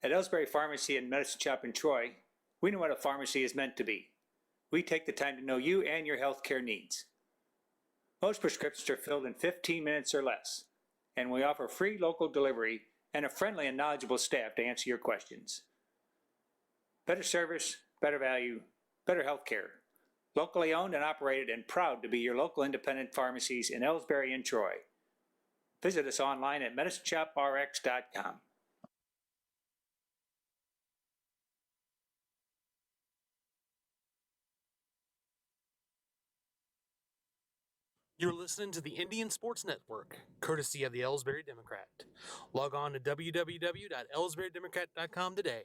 At Ellsbury Pharmacy and Medicine Shop in Troy, we know what a pharmacy is meant to be. We take the time to know you and your healthcare needs. Most prescriptions are filled in 15 minutes or less, and we offer free local delivery and a friendly and knowledgeable staff to answer your questions. Better service, better value, better healthcare. Locally owned and operated and proud to be your local independent pharmacies in Ellsbury and Troy. Visit us online at medicineshoprx.com. You're listening to the Indian Sports Network, courtesy of the Ellsbury Democrat. Log on to www.ellsburydemocrat.com today.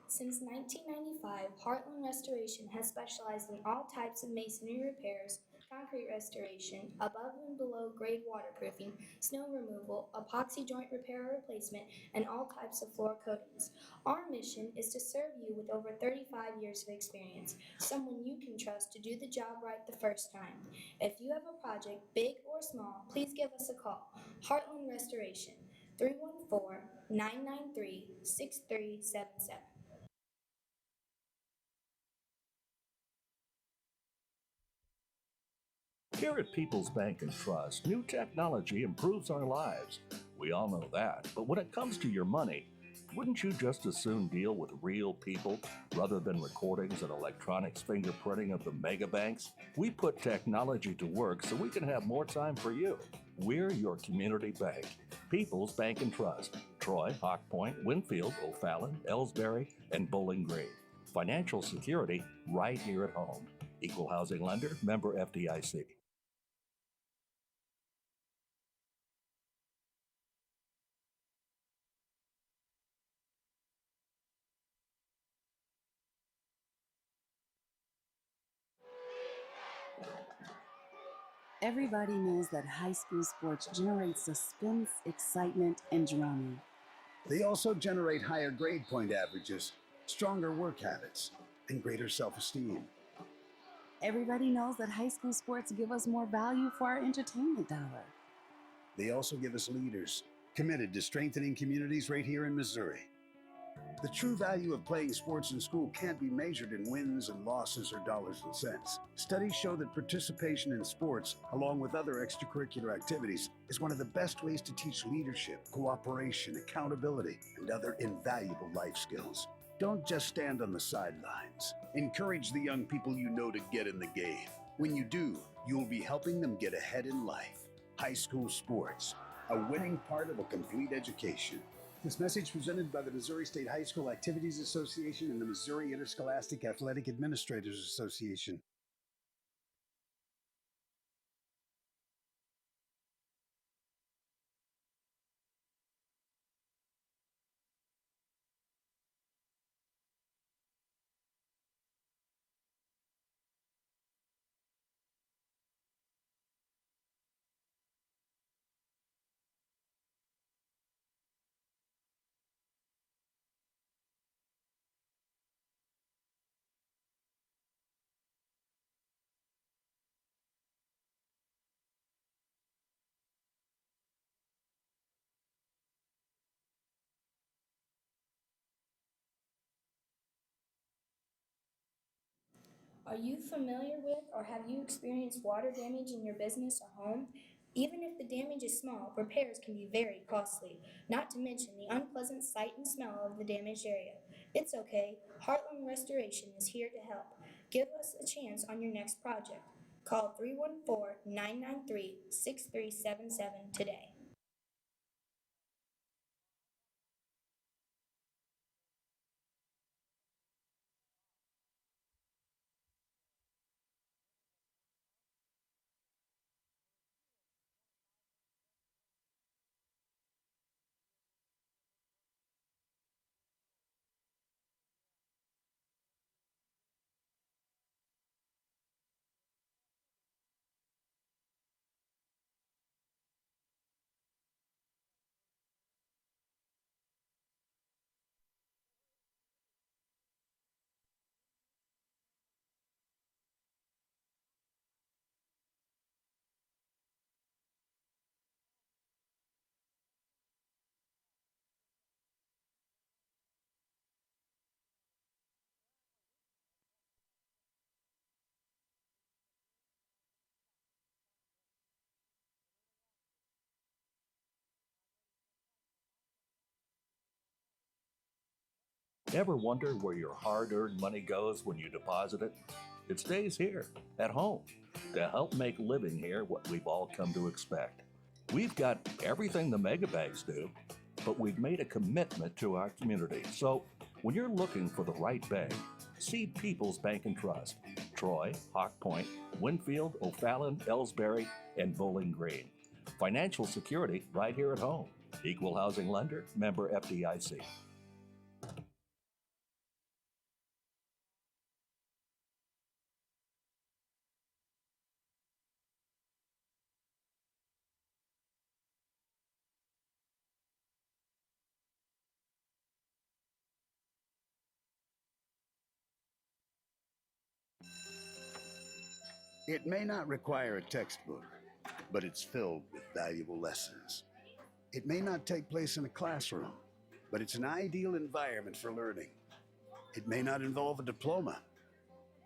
Since 1995, Heartland Restoration has specialized in all types of masonry repairs, concrete restoration, above and below grade waterproofing, snow removal, epoxy joint repair or replacement, and all types of floor coatings. Our mission is to serve you with over 35 years of experience, someone you can trust to do the job right the first time. If you have a project, big or small, please give us a call. Heartland Restoration, 314 993 6377. Here at People's Bank and Trust, new technology improves our lives. We all know that. But when it comes to your money, wouldn't you just as soon deal with real people rather than recordings and electronics fingerprinting of the mega banks? We put technology to work so we can have more time for you. We're your community bank. People's Bank and Trust. Troy, Hawk Point, Winfield, O'Fallon, Ellsbury, and Bowling Green. Financial security right here at home. Equal housing lender, member FDIC. Everybody knows that high school sports generate suspense, excitement, and drama. They also generate higher grade point averages, stronger work habits, and greater self-esteem. Everybody knows that high school sports give us more value for our entertainment dollar. They also give us leaders committed to strengthening communities right here in Missouri. The true value of playing sports in school can't be measured in wins and losses or dollars and cents. Studies show that participation in sports, along with other extracurricular activities, is one of the best ways to teach leadership, cooperation, accountability, and other invaluable life skills. Don't just stand on the sidelines. Encourage the young people you know to get in the game. When you do, you'll be helping them get ahead in life. High school sports, a winning part of a complete education. This message presented by the Missouri State High School Activities Association and the Missouri Interscholastic Athletic Administrators Association. Are you familiar with or have you experienced water damage in your business or home? Even if the damage is small, repairs can be very costly, not to mention the unpleasant sight and smell of the damaged area. It's okay. Heartland Restoration is here to help. Give us a chance on your next project. Call 314-993-6377 today. Ever wonder where your hard-earned money goes when you deposit it? It stays here, at home, to help make living here what we've all come to expect. We've got everything the mega banks do, but we've made a commitment to our community. So when you're looking for the right bank, see People's Bank and Trust. Troy, Hawk Point, Winfield, O'Fallon, Ellsbury, and Bowling Green. Financial security right here at home. Equal housing lender, member FDIC. It may not require a textbook, but it's filled with valuable lessons. It may not take place in a classroom, but it's an ideal environment for learning. It may not involve a diploma,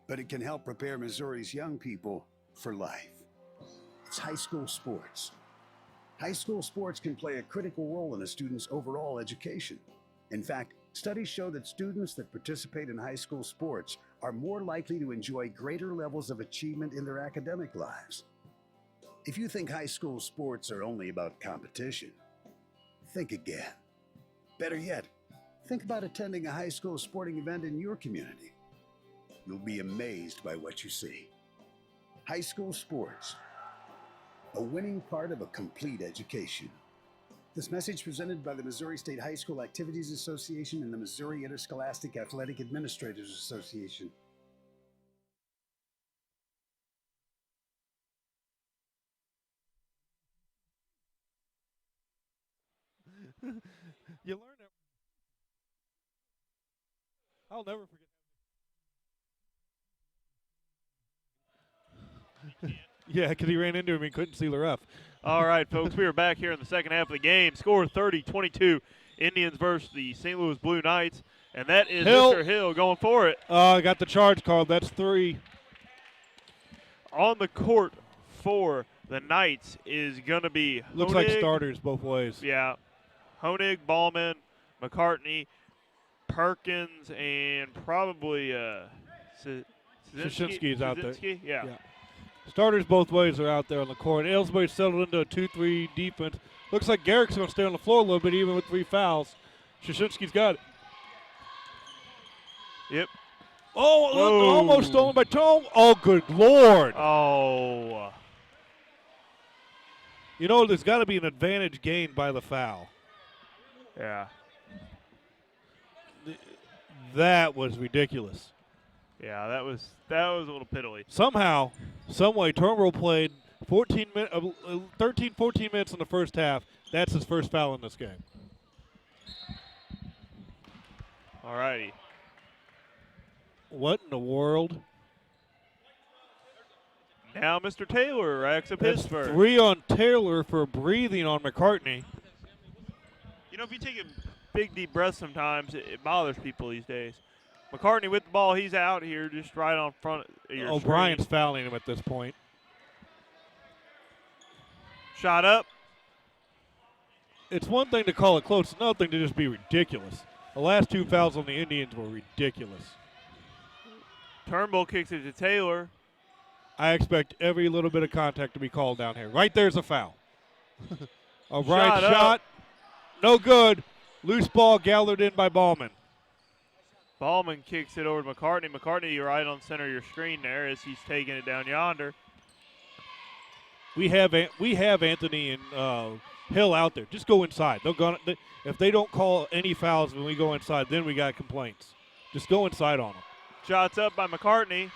but it can help prepare Missouri's young people for life. It's high school sports. High school sports can play a critical role in a student's overall education. In fact, studies show that students that participate in high school sports are more likely to enjoy greater levels of achievement in their academic lives. If you think high school sports are only about competition, think again. Better yet, think about attending a high school sporting event in your community. You'll be amazed by what you see. High school sports, a winning part of a complete education. This message presented by the Missouri State High School Activities Association and the Missouri Interscholastic Athletic Administrators Association. You learn it. I'll never forget. Yeah, because he ran into him and couldn't see the ref. All right, folks, we are back here in the second half of the game. Score 30-22, Indians versus the St. Louis Blue Knights, and that is Hill. Mr. Hill going for it. Got the charge called. That's 3. On the court for the Knights is going to be Looks like Honig. starters both ways. Yeah. Honig, Ballman, McCartney, Perkins, and probably Szynski's out there. Szynski? Yeah. Starters both ways are out there on the court. Aylesbury settled into a 2-3 defense. Looks like Garrick's going to stay on the floor a little bit, even with 3 fouls. Szynski's got it. Yep. Oh, Whoa. almost stolen by Tome. Oh, good Lord. Oh. You know, there's got to be an advantage gained by the foul. Yeah. That was ridiculous. Yeah, that was a little piddly. Somehow, someway, Turnbull played 13, 14 minutes in the first half. That's his first foul in this game. All righty. What in the world? Now Mr. Taylor racks up That's his first. 3 on Taylor for breathing on McCartney. You know, if you take a big deep breath sometimes, it bothers people these days. McCartney with the ball, he's out here just right on front of your O'Brien's screen. fouling him at this point. Shot up. It's one thing to call it close, it's another thing to just be ridiculous. The last 2 fouls on the Indians were ridiculous. Turnbull kicks it to Taylor. I expect every little bit of contact to be called down here. Right there's a foul. O'Brien shot. No good. Loose ball gathered in by Ballman. Ballman kicks it over to McCartney. McCartney, you're right on center of your screen there as he's taking it down yonder. We have Anthony and Hill out there. Just go inside. If they don't call any fouls when we go inside, then we got complaints. Just go inside on them. Shots up by McCartney.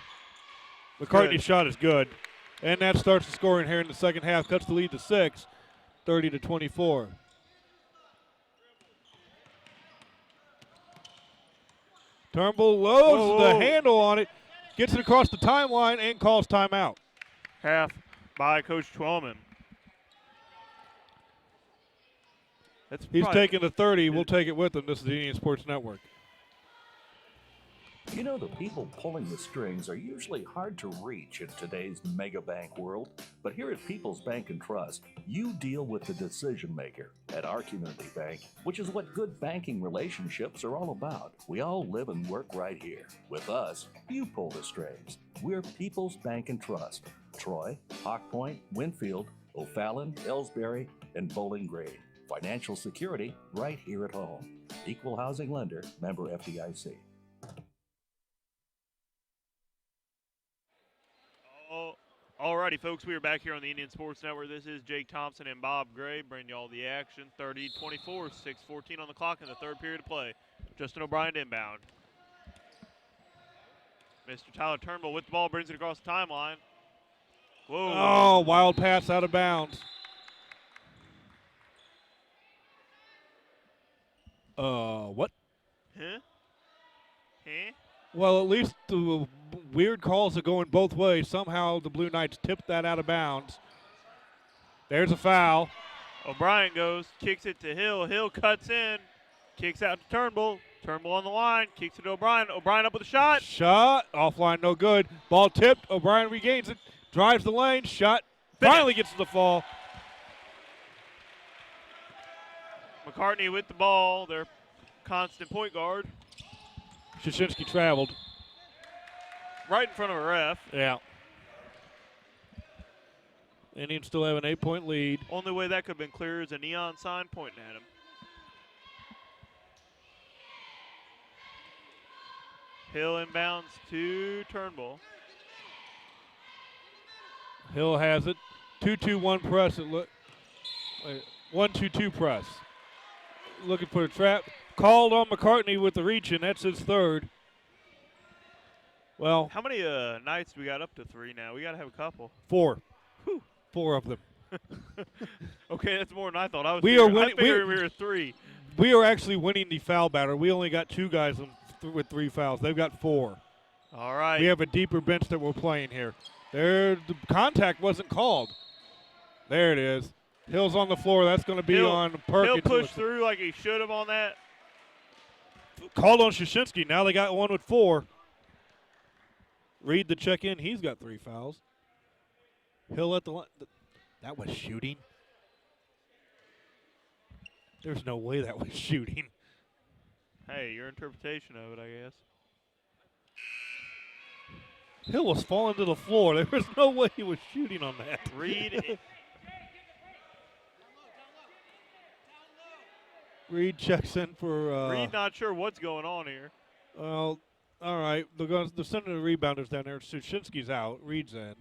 McCartney's shot is good. And that starts the scoring here in the second half. Cuts the lead to 6, 30-24. Turnbull loads the handle on it, gets it across the timeline, and calls timeout. Half by Coach Twellman. He's taking the 30. We'll take it with him. This is the Indian Sports Network. You know, the people pulling the strings are usually hard to reach in today's mega bank world, but here at People's Bank and Trust, you deal with the decision maker. At our community bank, which is what good banking relationships are all about, we all live and work right here. With us, you pull the strings. We're People's Bank and Trust. Troy, Hawk Point, Winfield, O'Fallon, Ellsbury, and Bowling Green. Financial security right here at home. Equal housing lender, member FDIC. Alrighty, folks, we are back here on the Indian Sports Network. This is Jake Thompson and Bob Gray bringing you all the action. 30-24, 6:14 on the clock in the third period of play. Justin O'Brien inbound. Mr. Tyler Turnbull with the ball brings it across the timeline. Whoa. Oh, wild pass out of bounds. What? Huh? Huh? Well, at least the weird calls are going both ways. Somehow the Blue Knights tipped that out of bounds. There's a foul. O'Brien goes, kicks it to Hill. Hill cuts in. Kicks out to Turnbull. Turnbull on the line. Kicks it to O'Brien. O'Brien up with a shot. Shot. Offline, no good. Ball tipped. O'Brien regains it. Drives the lane. Shot. Finish. Finally gets to the fall. McCartney with the ball. Their constant point guard. Shashinsky traveled. Right in front of a ref. Yeah. Indians still have an 8-point lead. Only way that could have been clear is a neon sign pointing at him. Hill inbounds to Turnbull. Hill has it. 2-2-1 press. 1-2-2 press. Looking for a trap. Called on McCartney with the reach, and that's his third. Well, How many nights do we got up to 3 now? We got to have a couple. 4. Whew. 4 of them. Okay, that's more than I thought. I was We are figuring, winning- I figured we were 3. We are actually winning the foul battle. We only got 2 guys with 3 fouls. They've got 4. All right. We have a deeper bench that we're playing here. The contact wasn't called. There it is. Hill's on the floor. That's going to be Hill- on Perkins. Hill pushed through like he should have on that. Called on Shashinsky. Now they got one with 4. Reed the check in. He's got 3 fouls. Hill at the line. That was shooting. There's no way that was shooting. Hey, your interpretation of it, I guess. Hill was falling to the floor. There was no way he was shooting on that. Reed. Reed checks in for. Reed not sure what's going on here. Well, all right. They're sending the rebounders down there. Sushinsky's out. Reed's in.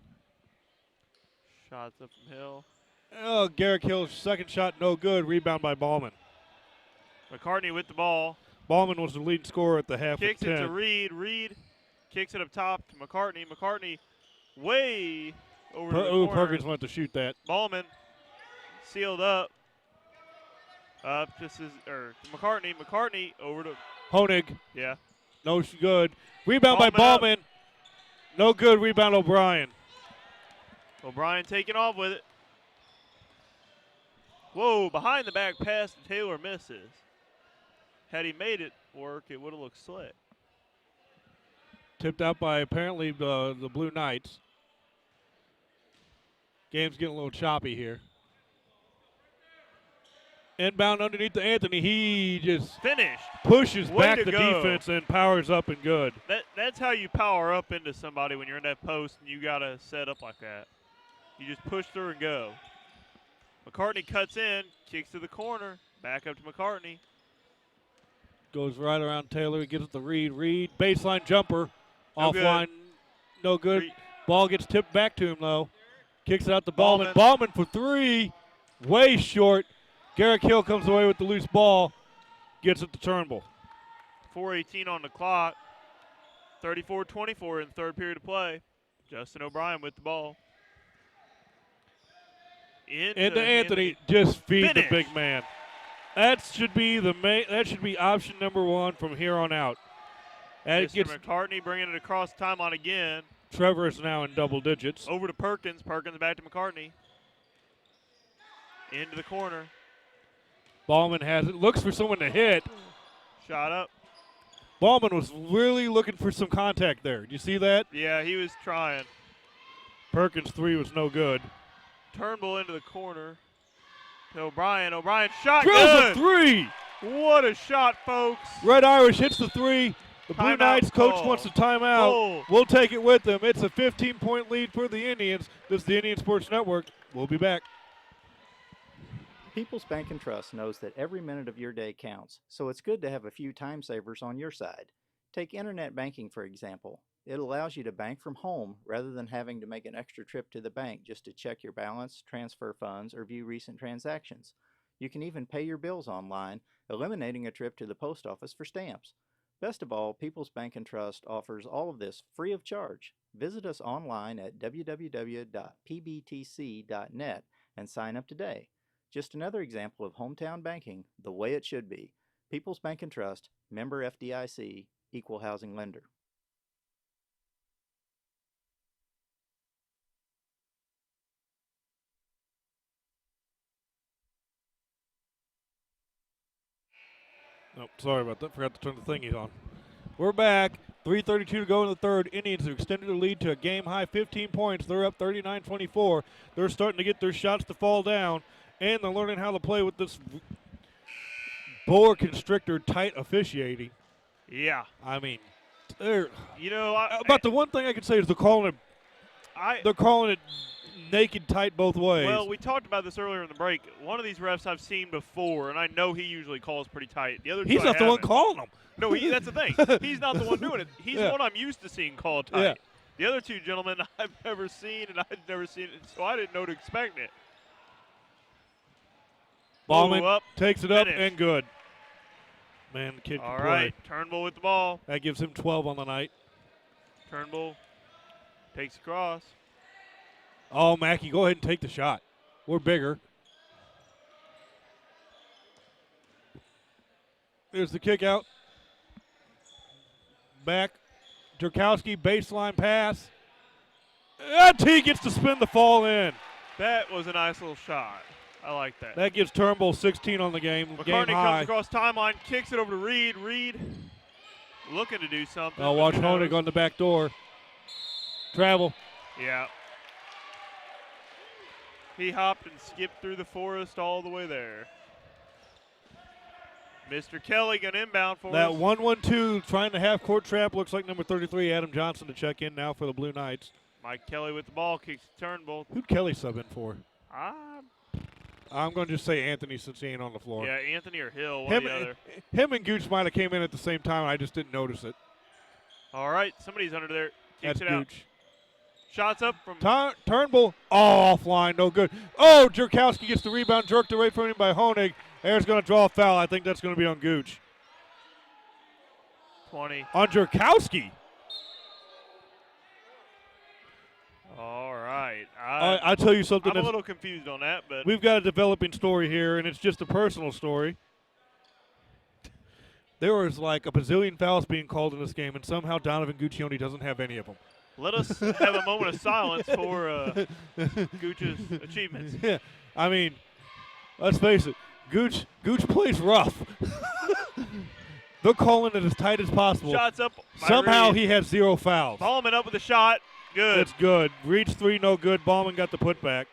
Shots up from Hill. Oh, Garrick Hill's second shot, no good. Rebound by Ballman. McCartney with the ball. Ballman was the leading scorer at the half. Kicks of it 10. to Reed. Reed kicks it up top to McCartney. McCartney way over to the corner. Perkins went to shoot that. Ballman sealed up. Up to McCartney. McCartney over to Honig, yeah. no good. Rebound by Ballman up. Ballman. No good. Rebound O'Brien. O'Brien taking off with it. Whoa, behind the back pass and Taylor misses. Had he made it work, it would have looked slick. Tipped out by apparently the Blue Knights. Game's getting a little choppy here. Inbound underneath to Anthony. He just Finished. pushes Way back to the go. defense and powers up and good. That's how you power up into somebody when you're in that post and you got to set up like that. You just push through and go. McCartney cuts in, kicks to the corner, back up to McCartney. Goes right around Taylor, gives it to Reed. Reed, baseline jumper. No Offline, no good. Reed- Ball gets tipped back to him, though. Kicks it out to Ballman. Ballman. Ballman for 3. Way short. Garrick Hill comes away with the loose ball. Gets it to Turnbull. 4:18 on the clock. 34-24 in the third period of play. Justin O'Brien with the ball. Into Anthony. Just feed Finish. the big man. That should be that should be option number 1 from here on out. And it Mr. gets McCartney bringing it across the timeline again. Trevor is now in double digits. Over to Perkins. Perkins back to McCartney. Into the corner. Ballman has it. Looks for someone to hit. Shot up. Ballman was really looking for some contact there. Did you see that? Yeah, he was trying. Perkins' 3 was no good. Turnbull into the corner. To O'Brien. O'Brien shot Drills good. a 3. What a shot, folks. Red Irish hits the 3. The Blue Timeout Knights coach call. wants a timeout. Goal. We'll take it with them. It's a 15-point lead for the Indians. This is the Indian Sports Network. We'll be back. People's Bank and Trust knows that every minute of your day counts, so it's good to have a few time savers on your side. Take internet banking, for example. It allows you to bank from home rather than having to make an extra trip to the bank just to check your balance, transfer funds, or view recent transactions. You can even pay your bills online, eliminating a trip to the post office for stamps. Best of all, People's Bank and Trust offers all of this free of charge. Visit us online at www.pbtc.net and sign up today. Just another example of hometown banking the way it should be. People's Bank and Trust, member FDIC, equal housing lender. Nope, sorry about that. Forgot to turn the thingy on. We're back. 3:32 to go in the third. Indians have extended their lead to a game-high 15 points. They're up 39-24. They're starting to get their shots to fall down, and they're learning how to play with this boa constrictor tight officiating. Yeah. I mean, they're You know, about the one thing I could say is they're calling it naked tight both ways. Well, we talked about this earlier in the break. One of these refs I've seen before, and I know he usually calls pretty tight. The other two He's I not the one haven't. calling them. No, that's the thing. He's not the one doing it. He's the one I'm used to seeing called tight. Yeah. The other two gentlemen I've never seen, and I've never seen it, so I didn't know to expect it. Ballman Ooh, up, takes it up finish. and good. Man, the kid can All play. right, Turnbull with the ball. That gives him 12 on the night. Turnbull takes across. Oh, Mackey, go ahead and take the shot. We're bigger. There's the kick out. Back. Jerkowski, baseline pass. T gets to spin the fall in. That was a nice little shot. I like that. That gives Turnbull 16 on the game. McCartney Game comes high. across timeline, kicks it over to Reed. Reed looking to do something. Oh, but watch who knows? Honig on the back door. Travel. Yeah. He hopped and skipped through the forest all the way there. Mr. Kelly going inbound for That us. 1-1-2 trying to half court trap looks like number 33, Adam Johnson, to check in now for the Blue Knights. Mike Kelly with the ball, kicks to Turnbull. Who'd Kelly sub in for? Ah, I'm going to just say Anthony since he ain't on the floor. yeah, Anthony or Hill, one or the other. Him and Gooch might have came in at the same time. I just didn't notice it. All right, somebody's under there. Kicks That's it out. Gooch. Shots up from Turnbull. Oh, offline. No good. Oh, Jerkowski gets the rebound. Jerked away from him by Honig. There's going to draw a foul. I think that's going to be on Gooch. 20. On Jerkowski. All right. I'll tell you something. I'm a little confused on that, but We've got a developing story here, and it's just a personal story. There was like a bazillion fouls being called in this game, and somehow Donovan Guccione doesn't have any of them. let us have a moment of silence for Gooch's achievements. Yeah, I mean, let's face it, Gooch plays rough. They're calling it as tight as possible. Shots up. by Somehow Reed. he had 0 fouls. Ballman up with a shot. Good. It's good. Reach 3, no good. Ballman got the putback.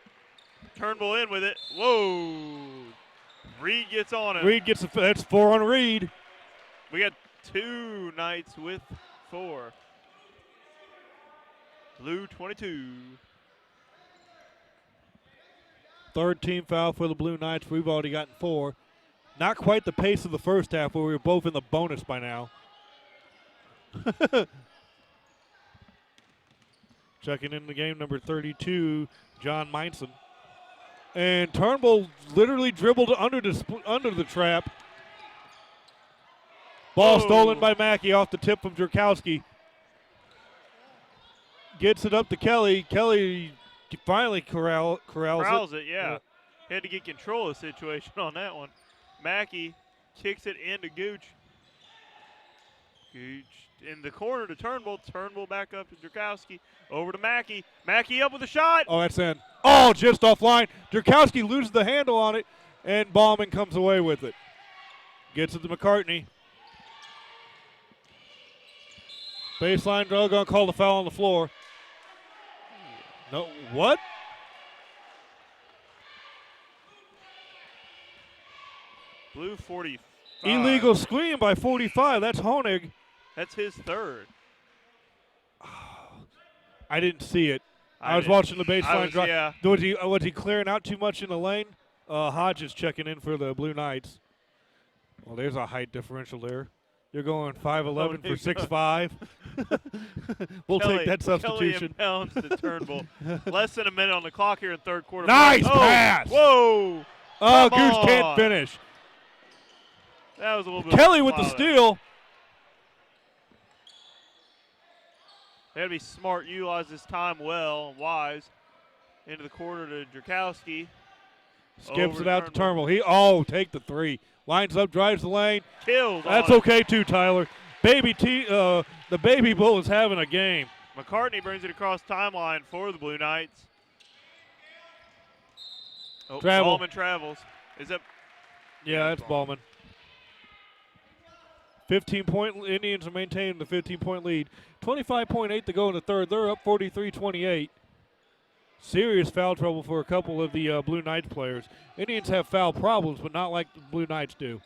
Turnbull in with it. Whoa. Reed gets on it. Reed gets that's 4 on Reed. We got 2 Knights with 4. Blue 22. Third team foul for the Blue Knights. We've already gotten 4. Not quite the pace of the first half where we were both in the bonus by now. Checking in the game, number 32, John Meinson. And Turnbull literally dribbled under the trap. Ball stolen by Mackey off the tip from Jerkowski. Gets it up to Kelly. Kelly finally corrals it, yeah. He had to get control of the situation on that one. Mackey kicks it into Gooch. Gooch in the corner to Turnbull. Turnbull back up to Jerkowski. Over to Mackey. Mackey up with a shot. Oh, that's in. Oh, just offline. Jerkowski loses the handle on it, and Ballman comes away with it. Gets it to McCartney. Baseline draw, going to call the foul on the floor. No, what? Blue 45. Illegal screen by 45. That's Honig. That's his third. I didn't see it. I was didn't- watching the baseline draw. Yeah. Was he clearing out too much in the lane? Hodges checking in for the Blue Knights. Well, there's a height differential there. You're going 5'11" for 6'5". We'll take that substitution. Kelly inbounds to Turnbull. Less than a minute on the clock here in third quarter. Nice Oh, pass. Whoa. Oh, Come Goose can't on. finish. That was a little bit. Kelly with the wild. steal. They got to be smart, utilize this time well and wise. Into the corner to Jerkowski. Skips Over it out to Turnbull. Turnbull. Take the 3. Lines up, drives the lane. Killed. That's on it. okay too, Tyler. The baby bull is having a game. McCartney brings it across timeline for the Blue Knights. Oh, Travel. Ballman travels. Is that Yeah, that's Ballman. 15-point Indians are maintaining the 15-point lead. 25.8 to go in the third. They're up 43-28. Serious foul trouble for a couple of the Blue Knights players. Indians have foul problems, but not like the Blue Knights do.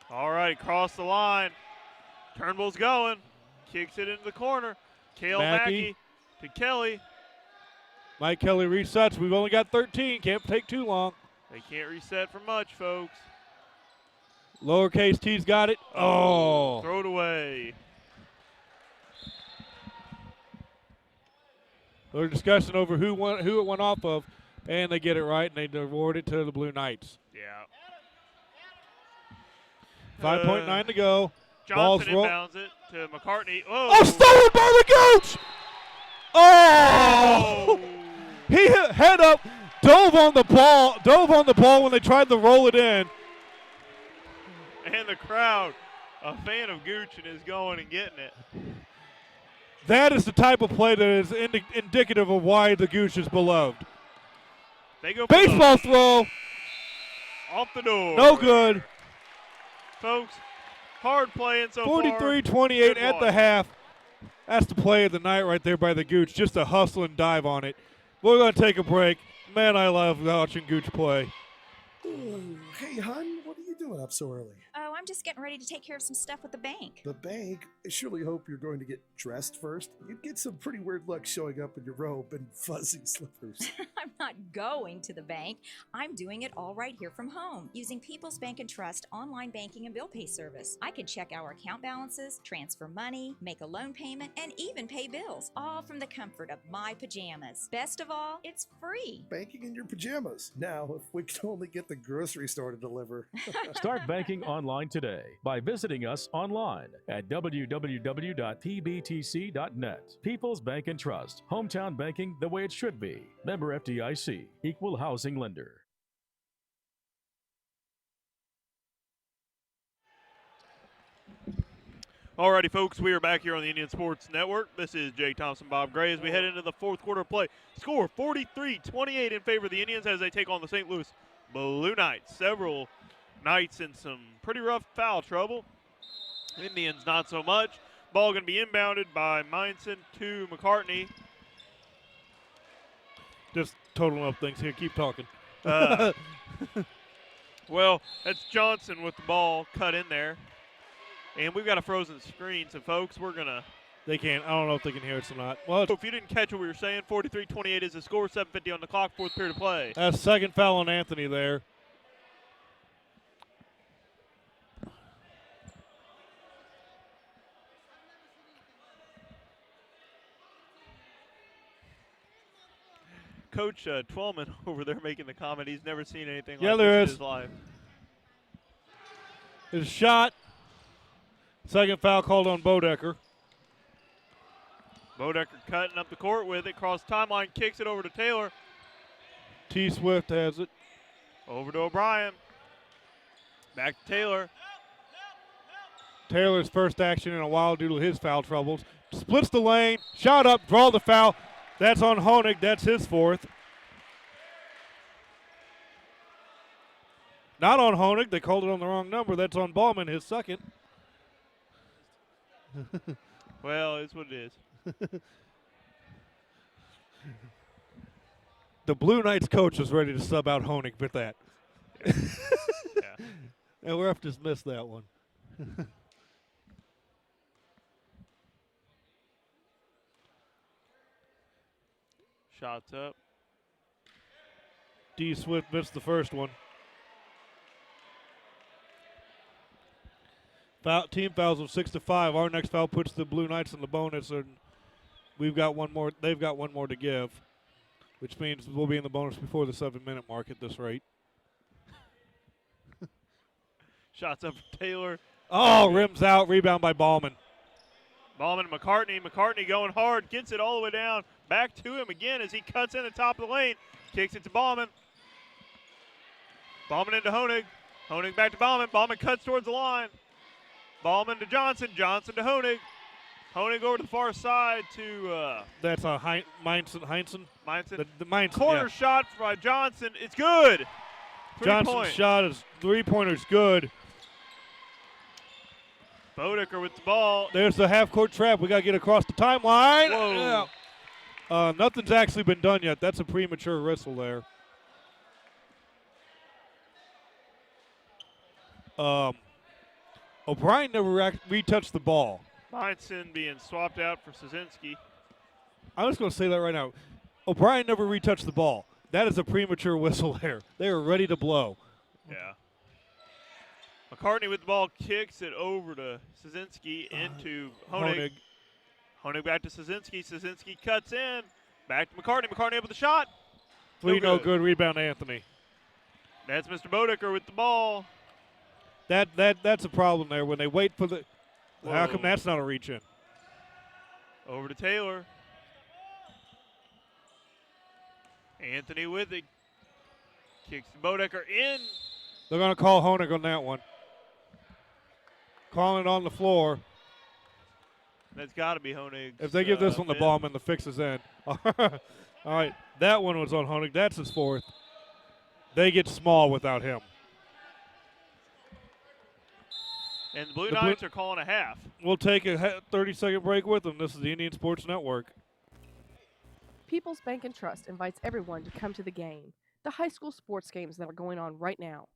All right, across the line. Turnbull's going. Kicks it into the corner. Kale Mackey to Kelly. Mike Kelly resets. We've only got 13. Can't take too long. They can't reset for much, folks. Lowercase T's got it. Oh. Throw it away. They're discussing over who it went off of, and they get it right, and they award it to the Blue Knights. Yeah. 5.9 to go. Johnson inbounds it to McCartney. Oh, stolen by the Gooch! Oh! He hit head up, dove on the ball when they tried to roll it in. And the crowd, a fan of Gooch, and is going and getting it. That is the type of play that is indicative of why the Gooch is beloved. They go baseball throw. Off the door. No good. Folks, hard playing so far. 43-28 at the half. That's the play of the night right there by the Gooch. Just a hustle and dive on it. We're going to take a break. Man, I love watching Gooch play. Ooh, hey, hon, what are you doing up so early? Oh, I'm just getting ready to take care of some stuff with the bank. The bank? I surely hope you're going to get dressed first. You'd get some pretty weird luck showing up in your robe and fuzzy slippers. I'm not going to the bank. I'm doing it all right here from home, using People's Bank and Trust online banking and bill pay service. I could check our account balances, transfer money, make a loan payment, and even pay bills, all from the comfort of my pajamas. Best of all, it's free. Banking in your pajamas. Now, if we could only get the grocery store to deliver. Start banking online today by visiting us online at www.pbtc.net. People's Bank and Trust. Hometown banking the way it should be. Member FDIC. Equal housing lender. Alrighty, folks, we are back here on the Indian Sports Network. This is Jay Thompson, Bob Gray, as we head into the fourth quarter of play. Score 43-28 in favor of the Indians as they take on the St. Louis Blue Knights. Several Knights in some pretty rough foul trouble. Indians not so much. Ball going to be inbounded by Meinson to McCartney. Just totaling up things here. Keep talking. Well, that's Johnson with the ball cut in there. And we've got a frozen screen, so folks, we're going to... They can't. I don't know if they can hear us or not. Well, if you didn't catch what we were saying, 43-28 is the score, 7:50 on the clock, fourth period of play. That's second foul on Anthony there. Coach Twellman over there making the comment he's never seen anything Yeah, like there this is. in his life. His shot. Second foul called on Bodecker. Bodecker cutting up the court with it. Cross timeline, kicks it over to Taylor. T. Swift has it. Over to O'Brien. Back to Taylor. Taylor's first action in a while due to his foul troubles. Splits the lane. Shot up. Draw the foul. That's on Honig. That's his fourth. Not on Honig. They called it on the wrong number. That's on Ballman, his second. Well, it's what it is. The Blue Knights coach was ready to sub out Honig with that. Yeah. And we're up to miss that one. Shots up. D. Swift missed the first one. Team fouls of 6-5. Our next foul puts the Blue Knights in the bonus, and we've got one more. They've got one more to give, which means we'll be in the bonus before the 7-minute mark at this rate. Shots up for Taylor. Oh, rims out. Rebound by Ballman. Ballman and McCartney. McCartney going hard. Gets it all the way down. Back to him again as he cuts in the top of the lane. Kicks it to Ballman. Ballman into Honig. Honig back to Ballman. Ballman cuts towards the line. Ballman to Johnson. Johnson to Honig. Honig over to the far side to... That's a Meinson. Meinson. The Meinson, Corner shot by Johnson. It's good. Johnson's shot is three-pointer's good. Bodecker with the ball. There's the half-court trap. We got to get across the timeline. Whoa. Yeah. Nothing's actually been done yet. That's a premature whistle there. O'Brien never retouched the ball. Meinson being swapped out for Szynski. I'm just going to say that right now. O'Brien never retouched the ball. That is a premature whistle there. They are ready to blow. Yeah. McCartney with the ball kicks it over to Szynski into Honig. Honig back to Szynski. Szynski cuts in. Back to McCartney. McCartney up with the shot. No good. Rebound, Anthony. That's Mr. Bodecker with the ball. That's a problem there when they wait for the. Whoa. How come that's not a reach in? Over to Taylor. Anthony with it. Kicks Bodecker in. They're going to call Honig on that one. Calling it on the floor. That's got to be Honig. If they give this one the ball, I'm in the fixes in. All right, that one was on Honig. That's his fourth. They get small without him. And the Blue Knights are calling a half. We'll take a 30-second break with them. This is the Indian Sports Network. People's Bank and Trust invites everyone to come to the game, the high school sports games that are going on right now.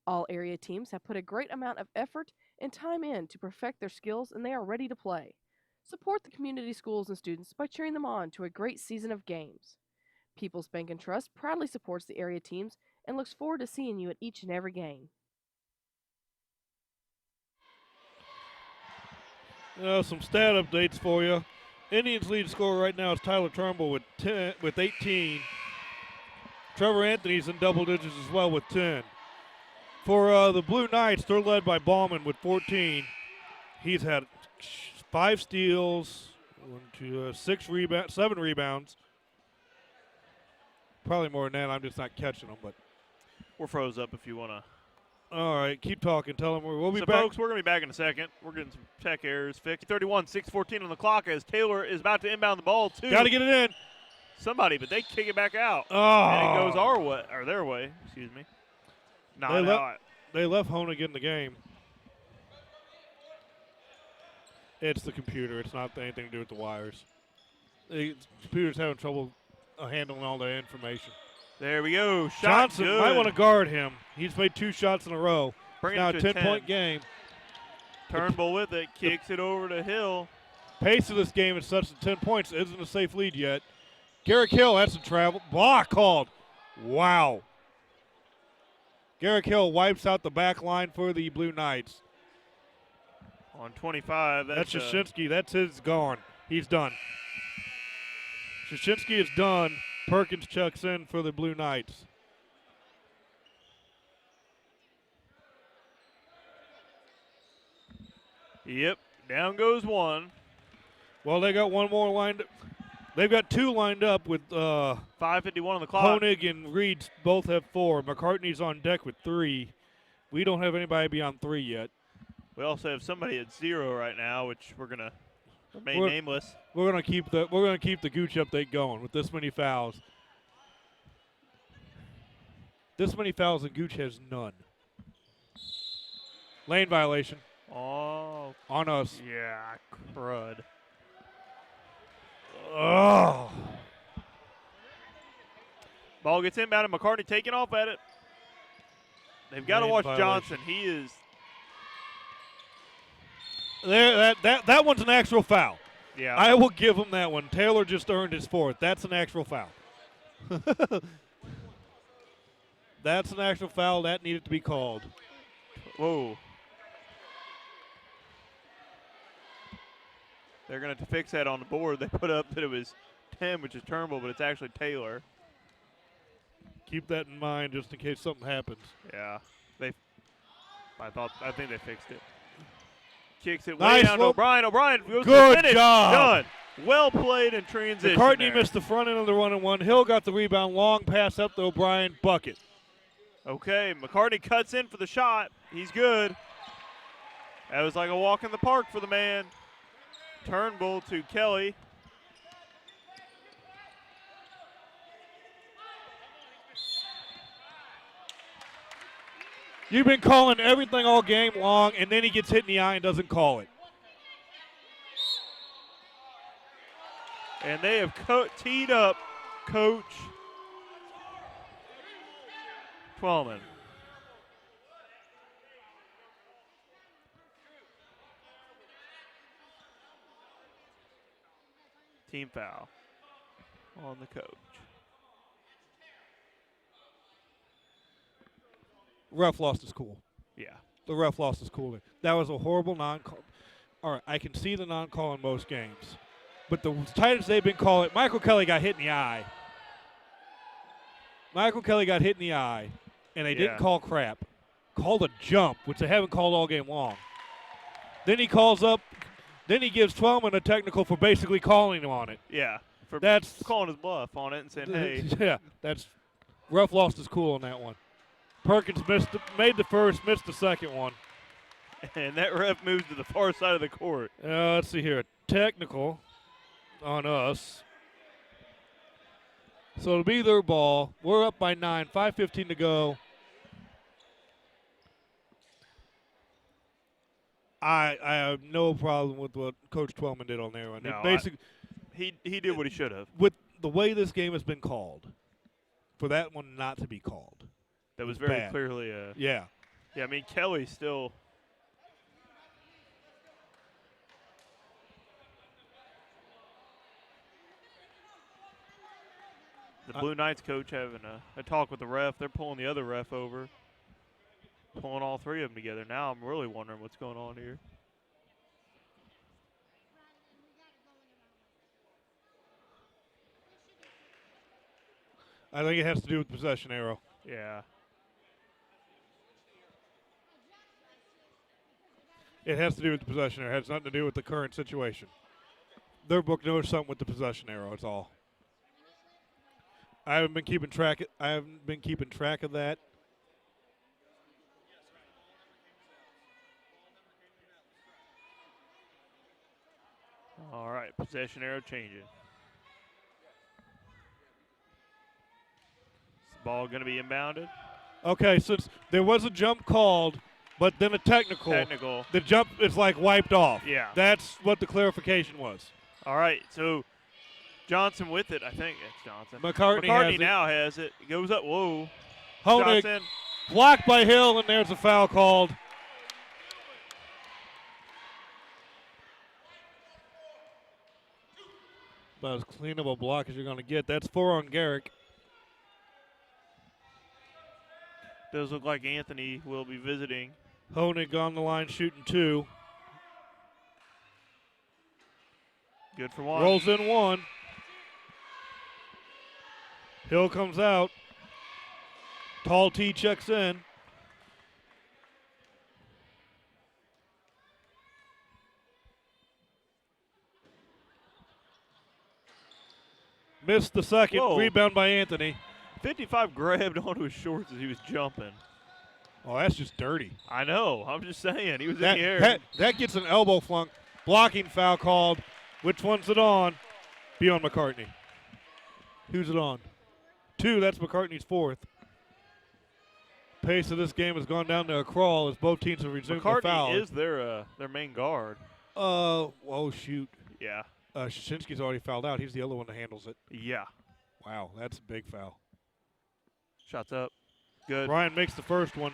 All area teams have put a great amount of effort and time in to perfect their skills, and they are ready to play. Support the community schools and students by cheering them on to a great season of games. People's Bank and Trust proudly supports the area teams and looks forward to seeing you at each and every game. Some stat updates for you. Indians' lead scorer right now is Tyler Turnbull with 18. Trevor Anthony's in double digits as well with 10. For the Blue Knights, they're led by Ballman with 14. He's had 5 steals, 7 rebounds. Probably more than that. I'm just not catching them, but we're froze up if you want to. All right, keep talking. Tell them we'll be so back. Folks, we're going to be back in a second. We're getting some tech errors fixed. 31, 6:14 on the clock as Taylor is about to inbound the ball too. Got to get it in. Somebody, but they kick it back out. Oh. And it goes our way, or their way, excuse me. They left Honig in the game. It's the computer. It's not anything to do with the wires. The computer's having trouble handling all the information. There we go. Shot Johnson good. might want to guard him. He's made 2 shots in a row. Bring now it a to 10-point game. Turnbull with it, kicks it over to Hill. Pace of this game is such that 10 points isn't a safe lead yet. Garrick Hill has some travel. Block called. Wow. Garrick Hill wipes out the back line for the Blue Knights. On 25. That's Szynski. That's his gone. He's done. Szynski is done. Perkins checks in for the Blue Knights. Yep, down goes one. Well, they got one more lined up. They've got 2 lined up with 5:51 on the clock. Honig and Reed both have 4. McCartney's on deck with 3. We don't have anybody beyond 3 yet. We also have somebody at 0 right now, which we're gonna remain nameless. We're gonna keep the Gooch update going with this many fouls. This many fouls and Gooch has none. Lane violation. Oh, on us. Yeah, crud. Oh. Ball gets inbounded. McCartney taking off at it. They've got to watch violation. Johnson. He is. There, that one's an actual foul. Yeah. I will give him that one. Taylor just earned his 4th. That's an actual foul. That's an actual foul. That needed to be called. Whoa. They're going to fix that on the board. They put up that it was 10, which is Turnbull, but it's actually Taylor. Keep that in mind just in case something happens. Yeah. I think they fixed it. Kicks it Nice way down to look. O'Brien. O'Brien goes to Good the finish. job. Done. Well played in transition. McCartney there. missed the front end of the 1-and-1. Hill got the rebound. Long pass up to O'Brien. Bucket. Okay, McCartney cuts in for the shot. He's good. That was like a walk in the park for the man. Turnbull to Kelly. You've been calling everything all game long, and then he gets hit in the eye and doesn't call it. And they have teed up Coach Twellman. Team foul on the coach. Ref lost his cool. Yeah. The ref lost his cool. That was a horrible non-call. All right, I can see the non-call in most games. But the tight as they've been calling, Michael Kelly got hit in the eye. Michael Kelly got hit in the eye, and they didn't call crap. Called a jump, which they haven't called all game long. Then he calls up. Then he gives Twellman a technical for basically calling him on it. Yeah. For that's calling his bluff on it and saying, hey. Yeah, that's ref lost his cool on that one. Perkins made the first, missed the second one. And that ref moves to the far side of the court. Let's see here. Technical on us. So it'll be their ball. We're up by 9, 5:15 to go. I have no problem with what Coach Twellman did on there. No, basically, he did what he should have. With the way this game has been called, for that one not to be called. That was very bad. clearly Yeah. Yeah, I mean, Kelly still. The Blue Knights coach having a talk with the ref. They're pulling the other ref over. Pulling all three of them together. Now I'm really wondering what's going on here. I think it has to do with possession arrow. Yeah. It has to do with the possession arrow. It has nothing to do with the current situation. Their book knows something with the possession arrow. It's all. I haven't been keeping track of that. All right, possession arrow changing. Is the ball going to be inbounded? Okay, since there was a jump called, but then a technical. The jump is like wiped off. Yeah. That's what the clarification was. All right, so Johnson with it. I think it's Johnson. McCartney has it. now has it. Goes up. Whoa. Honig Johnson. blocked by Hill, and there's a foul called. About as clean of a block as you're going to get. That's 4 on Garrick. Does look like Anthony will be visiting. Honig on the line shooting 2. Good for 1. Rolls in 1. Hill comes out. Tall T checks in. Missed the second. Whoa. Rebound by Anthony. 55 grabbed onto his shorts as he was jumping. Oh, that's just dirty. I know. I'm just saying. He was in the air. That gets an elbow flunk. Blocking foul called. Which one's it on? Be on McCartney. Who's it on? 2. That's McCartney's 4th. Pace of this game has gone down to a crawl as both teams have resumed their foul. McCartney is their main guard. Oh, shoot. Yeah. Shashinsky's already fouled out. He's the other one that handles it. Yeah. Wow, that's a big foul. Shots up. Good. Brian makes the first one.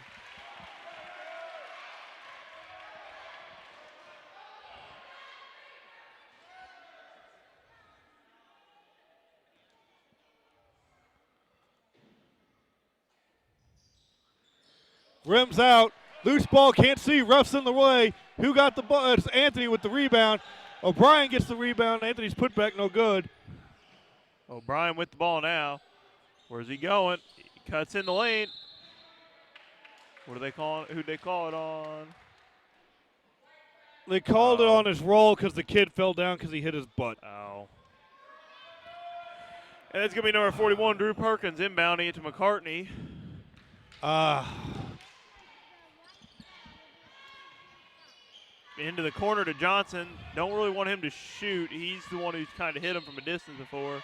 Rims out. Loose ball, can't see. Ref's in the way. Who got the ball? It's Anthony with the rebound. O'Brien gets the rebound. Anthony's putback no good. O'Brien with the ball now. Where's he going? He cuts in the lane. What do they call it? Who'd they call it on? They called it on his roll because the kid fell down because he hit his butt. Oh. And it's going to be number 41, Drew Perkins, inbounding it to McCartney. Into the corner to Johnson. Don't really want him to shoot. He's the one who's kind of hit him from a distance before.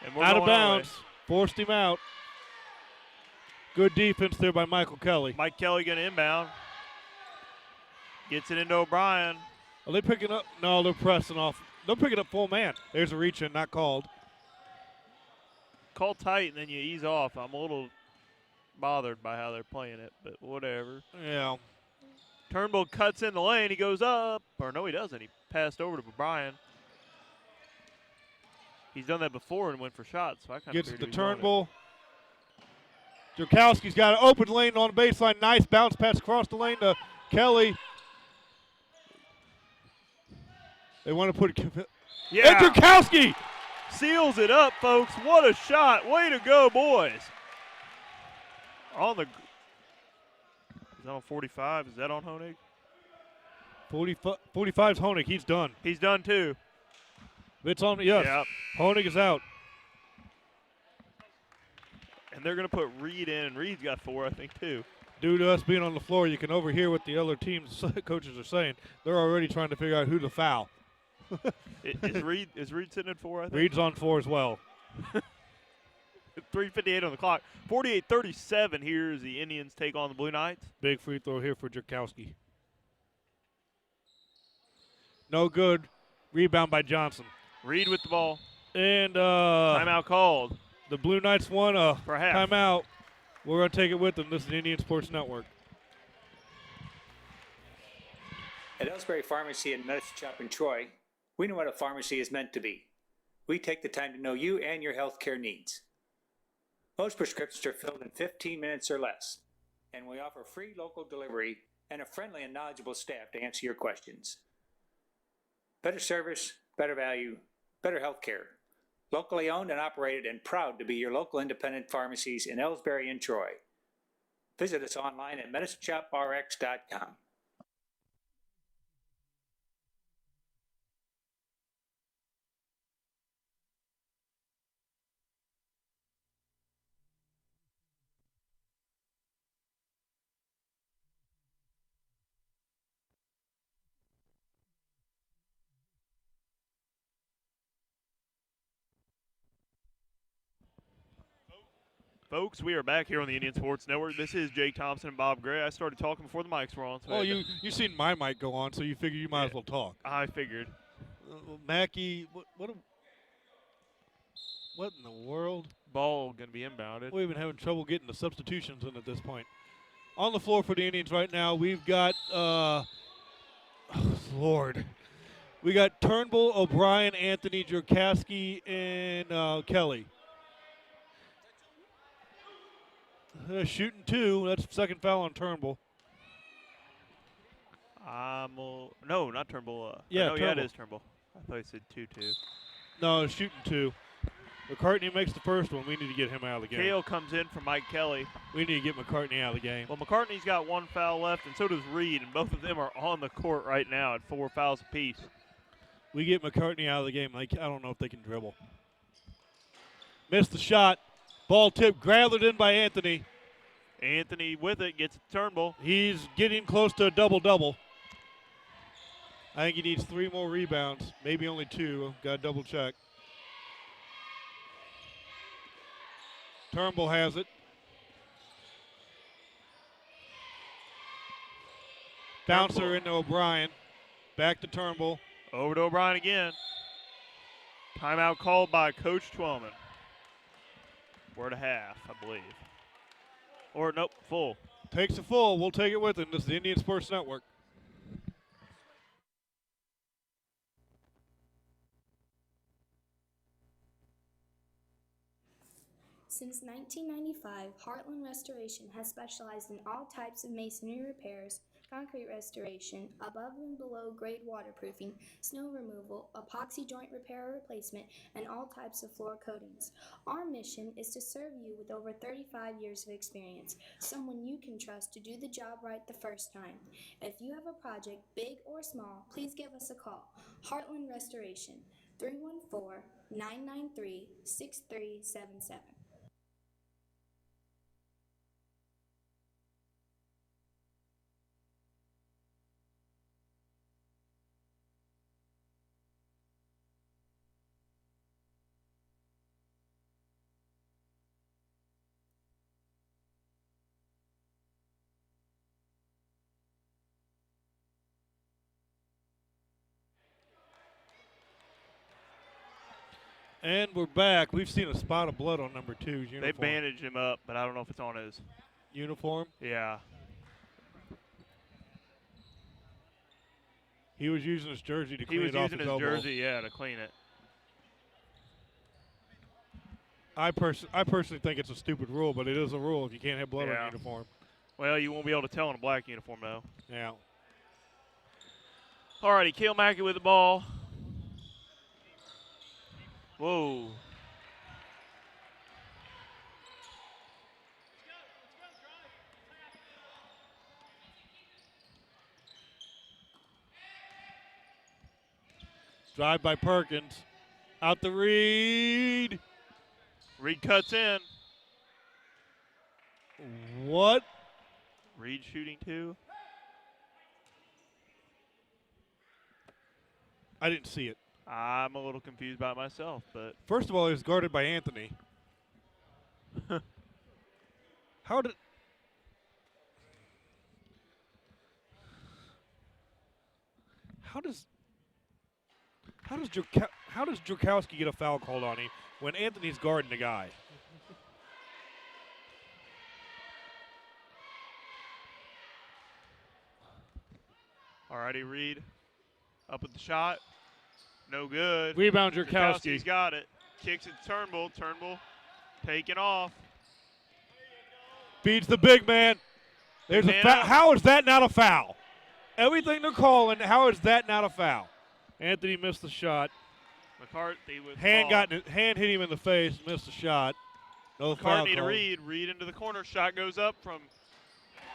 And we're out of going our way. bounds. Forced him out. Good defense there by Michael Kelly. Mike Kelly going to inbound. Gets it into O'Brien. Are they picking up? No, they're pressing off. They're picking up full man. There's a reach in, not called. Call tight and then you ease off. I'm a little bothered by how they're playing it, but whatever. Yeah. Turnbull cuts in the lane. He goes up. Or no, he doesn't. He passed over to O'Brien. He's done that before and went for shots, so I kind of Gets the Turnbull. Jurkowski's got an open lane on the baseline. Nice bounce pass across the lane to Kelly. They want to put it. Yeah. And Jurkowski seals it up, folks. What a shot. Way to go, boys. On the. Is that on 45? Is that on Honig? 45's Honig. He's done. He's done too. It's on. Yes. Yep. Honig is out. And they're going to put Reed in, and Reed's got 4, I think, too. Due to us being on the floor, you can overhear what the other team's coaches are saying. They're already trying to figure out who to foul. Is Reed sitting at 4, I think? Reed's on 4 as well. 3:58 on the clock. 48-37 here as the Indians take on the Blue Knights. Big free throw here for Jurkowski. No good. Rebound by Johnson. Reed with the ball. And timeout called. The Blue Knights won a Perhaps. timeout. We're going to take it with them. This is the Indian Sports Network. At Ellsbury Pharmacy in Medicine Shop in Troy, we know what a pharmacy is meant to be. We take the time to know you and your healthcare needs. Most prescriptions are filled in 15 minutes or less, and we offer free local delivery and a friendly and knowledgeable staff to answer your questions. Better service, better value, better healthcare. Locally owned and operated and proud to be your local independent pharmacies in Ellsbury and Troy. Visit us online at medicineshoprx.com. Folks, we are back here on the Indian Sports Network. This is Jake Thompson and Bob Gray. I started talking before the mics were on. So Oh, you seen my mic go on, so you figure you might as well talk. I figured. Mackey, what in the world? Ball going to be inbounded. We've been having trouble getting the substitutions in at this point. On the floor for the Indians right now, we've got, Lord. We got Turnbull, O'Brien, Anthony, Jurkowski, and Kelly. Shooting 2. That's second foul on Turnbull. No, not Turnbull. Yeah, no, Turnbull. it is Turnbull. I thought you said 2-2. No, shooting 2. McCartney makes the first one. We need to get him out of the game. Kale comes in for Mike Kelly. We need to get McCartney out of the game. Well, McCartney's got 1 foul left, and so does Reed, and both of them are on the court right now at 4 fouls apiece. We get McCartney out of the game. I don't know if they can dribble. Missed the shot. Ball tip, gathered in by Anthony. Anthony with it, gets a Turnbull. He's getting close to a double-double. I think he needs 3 more rebounds, maybe only 2. Got to double check. Turnbull has it. Bouncer into O'Brien. Back to Turnbull. Over to O'Brien again. Timeout called by Coach Twellman. 4.5, I believe. Or, nope, full. Takes a full. We'll take it with him. This is the Indian Sports Network. Since 1995, Heartland Restoration has specialized in all types of masonry repairs, concrete restoration, above and below grade waterproofing, snow removal, epoxy joint repair or replacement, and all types of floor coatings. Our mission is to serve you with over 35 years of experience, someone you can trust to do the job right the first time. If you have a project, big or small, please give us a call. Heartland Restoration, 314-993-6377. And we're back. We've seen a spot of blood on number 2's uniform. They bandaged him up, but I don't know if it's on his uniform. Yeah. He was using his jersey to clean it off his elbow. He was using his jersey, yeah, to clean it. I personally think it's a stupid rule, but it is a rule if you can't have blood on your uniform. Well, you won't be able to tell in a black uniform, though. Yeah. All righty, Cale Mackey with the ball. Whoa. Drive by Perkins. Out the Reed. Reed cuts in. What? Reed shooting 2. I didn't see it. I'm a little confused by it myself, but. First of all, he was guarded by Anthony. How does Jurkowski get a foul called on him when Anthony's guarding the guy? All righty, Reed up with the shot. No good. Rebound, Jurkowski. Jurkowski's got it. Kicks it to Turnbull. Turnbull taking off. Feeds the big man. There's a foul. How is that not a foul? Everything they're calling, how is that not a foul? Anthony missed the shot. McCarthy with hand hit him in the face, missed the shot. No foul McCartney to call. Reed. Reed into the corner. Shot goes up from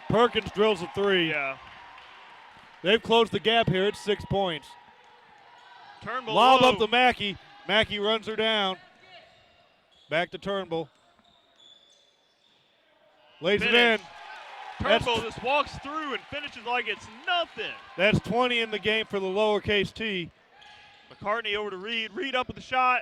Perkins drills a 3. Yeah. They've closed the gap here. It's 6 points. Turnbull Lob low. up to Mackey. Mackey runs her down. Back to Turnbull. Lays it in. Turnbull just walks through and finishes like it's nothing. That's 20 in the game for the lowercase t. McCartney over to Reed. Reed up with the shot.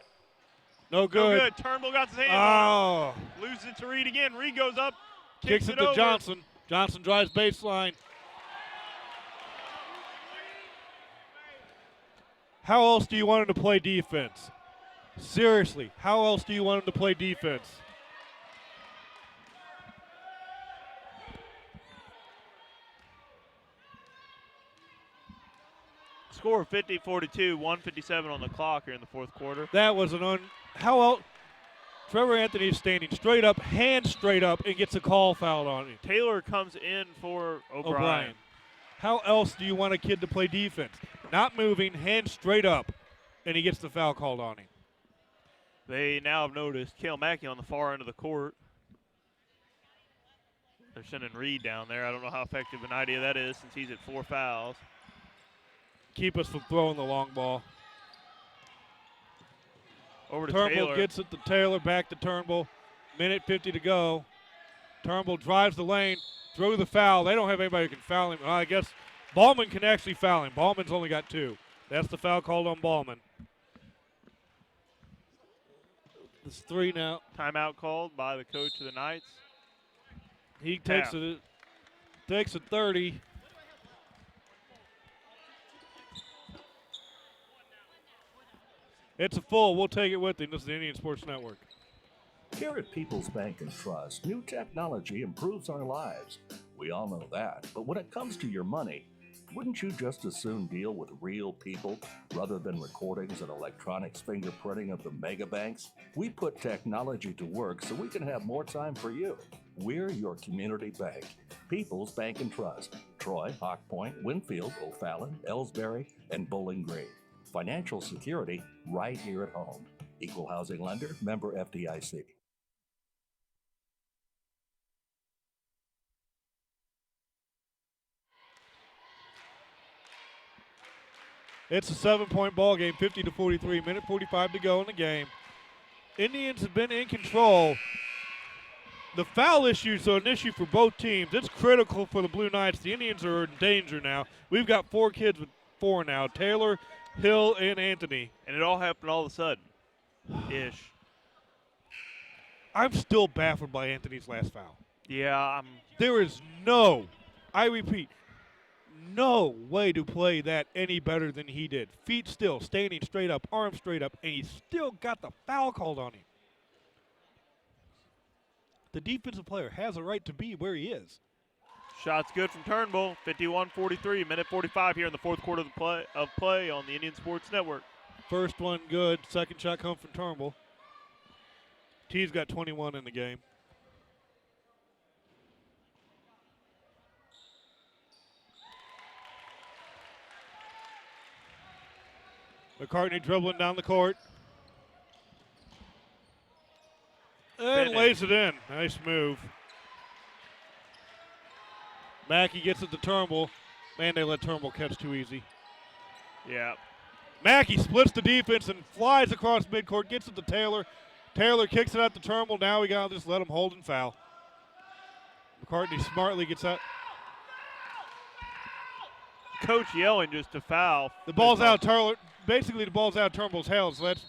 No good. No good. Turnbull got his hand on it. Loses it to Reed again. Reed goes up. Kicks it to over. Johnson. Johnson drives baseline. How else do you want him to play defense? Seriously, how else do you want him to play defense? Score 50-42, 1:57 on the clock here in the fourth quarter. That was how else? Trevor Anthony is standing straight up, hands straight up, and gets a call fouled on him. Taylor comes in for O'Brien. How else do you want a kid to play defense? Not moving, hands straight up, and he gets the foul called on him. They now have noticed Cale Mackey on the far end of the court. They're sending Reed down there. I don't know how effective an idea that is since he's at 4 fouls. Keep us from throwing the long ball. Over to Turnbull Taylor. gets it to Taylor, back to Turnbull. Minute 50 to go. Turnbull drives the lane, through the foul. They don't have anybody who can foul him. I guess Ballman can actually foul him. Ballman's only got 2. That's the foul called on Ballman. It's 3 now. Timeout called by the coach of the Knights. He takes it. Takes a 30. It's a full. We'll take it with him. This is the Indian Sports Network. Here at People's Bank and Trust, new technology improves our lives. We all know that. But when it comes to your money, wouldn't you just as soon deal with real people rather than recordings and electronics fingerprinting of the mega banks? We put technology to work so we can have more time for you. We're your community bank. People's Bank and Trust. Troy, Hawk Point, Winfield, O'Fallon, Ellsbury, and Bowling Green. Financial security right here at home. Equal housing lender, member FDIC. It's a 7-point ball game, 50-43, minute 45 to go in the game. Indians have been in control. The foul issues are an issue for both teams. It's critical for the Blue Knights. The Indians are in danger now. We've got 4 kids with 4 now, Taylor, Hill, and Anthony. And it all happened all of a sudden. Ish. I'm still baffled by Anthony's last foul. Yeah, There is no, I repeat, no way to play that any better than he did. Feet still, standing straight up, arms straight up, and he still got the foul called on him. The defensive player has a right to be where he is. Shot's good from Turnbull. 51-43, minute 45 here in the fourth quarter of play on the Indian Sports Network. First one good. Second shot comes from Turnbull. T's got 21 in the game. McCartney dribbling down the court. And lays it in. Nice move. Mackey gets it to Turnbull. Man, they let Turnbull catch too easy. Yeah. Mackey splits the defense and flies across midcourt, gets it to Taylor. Taylor kicks it out to Turnbull. Now we got to just let him hold and foul. McCartney smartly gets out. Coach yelling just to foul. The ball's out. Turler. Basically, the ball's out of Turnbull's hands. So that's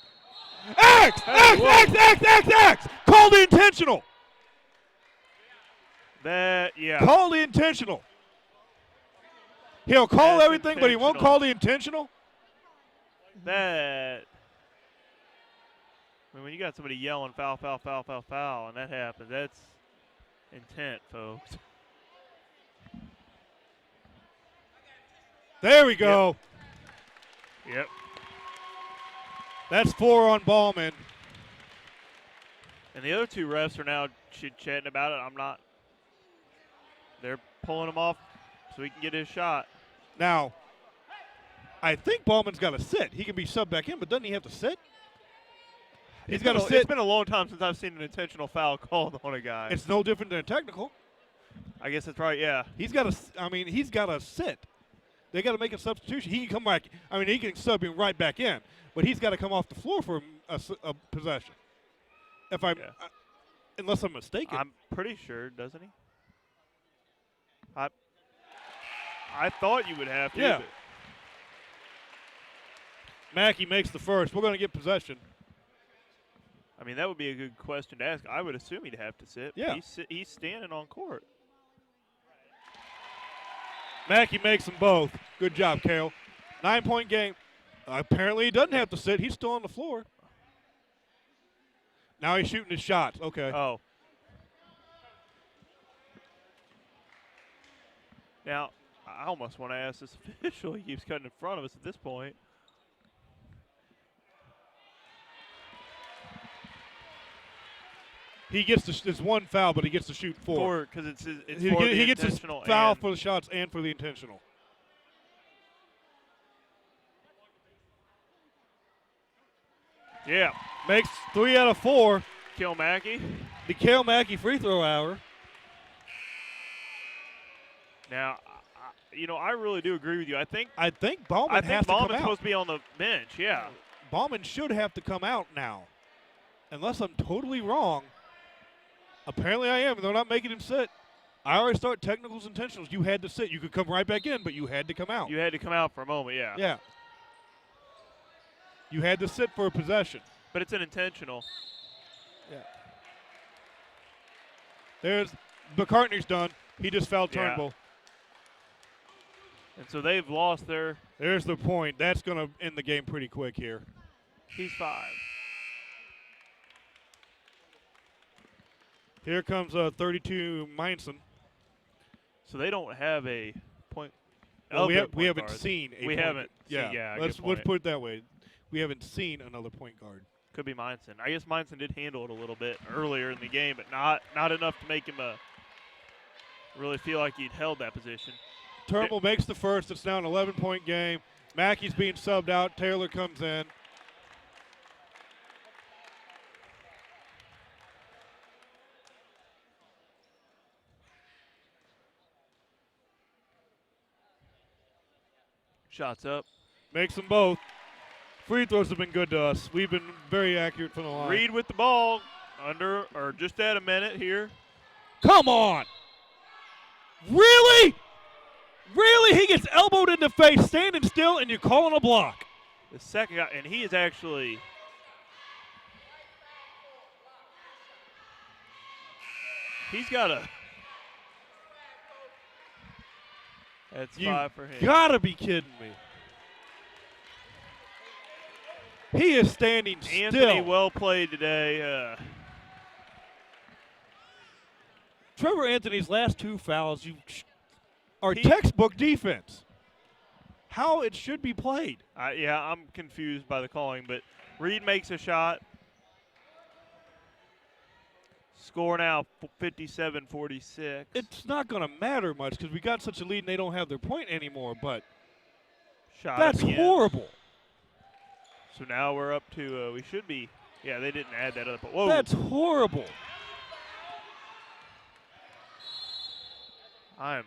X! Call the intentional. Call the intentional. He'll call everything, but he won't call the intentional. That. I mean, when you got somebody yelling foul, foul, foul, foul, foul, and that happens, that's intent, folks. There we go. Yep. That's 4 on Ballman. And the other two refs are now chit-chatting about it. I'm not. They're pulling him off so he can get his shot. Now, I think Ballman's got to sit. He can be subbed back in, but doesn't he have to sit? He's got to sit. It's been a long time since I've seen an intentional foul called on a guy. It's no different than a technical. I guess that's right, yeah. He's got to sit. They got to make a substitution. He can come back. I mean, he can sub him right back in, but he's got to come off the floor for a possession. Unless I'm mistaken. I'm pretty sure, doesn't he? I thought you would have to. Yeah. Mackey makes the first. We're going to get possession. I mean, that would be a good question to ask. I would assume he'd have to sit. Yeah. He's standing on court. Mackey makes them both. Good job, Cale. 9-point game. Apparently he doesn't have to sit. He's still on the floor. Now he's shooting his shots. Okay. Oh. Now, I almost want to ask this official. He keeps cutting in front of us at this point. He gets it's one foul, but he gets to shoot 4. Because he gets his foul for the shots and for the intentional. Yeah. Makes 3 out of 4. Cale Mackey. The Cale Mackey free throw hour. Now, I really do agree with you. I think Ballman has to come out. Supposed to be on the bench, yeah. Ballman should have to come out now. Unless I'm totally wrong. Apparently I am. They're not making him sit. I already start technicals intentionals. You had to sit. You could come right back in, but you had to come out. You had to come out for a moment, yeah. Yeah. You had to sit for a possession. But it's an intentional. Yeah. There's McCartney's done. He just fouled Turnbull. And so they've lost their. There's the point. That's going to end the game pretty quick here. He's 5. Here comes 32 Meinson. So they don't have a point. Well, we haven't seen a We point. haven't. Yeah. Let's put it that way. We haven't seen another point guard. Could be Meinson. I guess Meinson did handle it a little bit earlier in the game, but not enough to make him really feel like he'd held that position. Turnbull makes the first. It's now an 11-point game. Mackey's being subbed out. Taylor comes in. Shots up. Makes them both. Free throws have been good to us. We've been very accurate from the line. Reed with the ball. Under or just at a minute here. Come on. Really? Really? He gets elbowed in the face, standing still, and you're calling a block. The second guy, and he is actually. He's got a. That's You 5 for him. gotta be kidding me. He is standing Anthony, still. well played today. Trevor Anthony's last 2 fouls are He- textbook defense. How it should be played. Yeah, I'm confused by the calling, but Reed makes a shot. Score now 57-46. It's not going to matter much because we got such a lead and they don't have their point anymore, but Shot that's up again. horrible. So now we're up to, we should be, yeah, they didn't add that up. Whoa. That's horrible. I'm.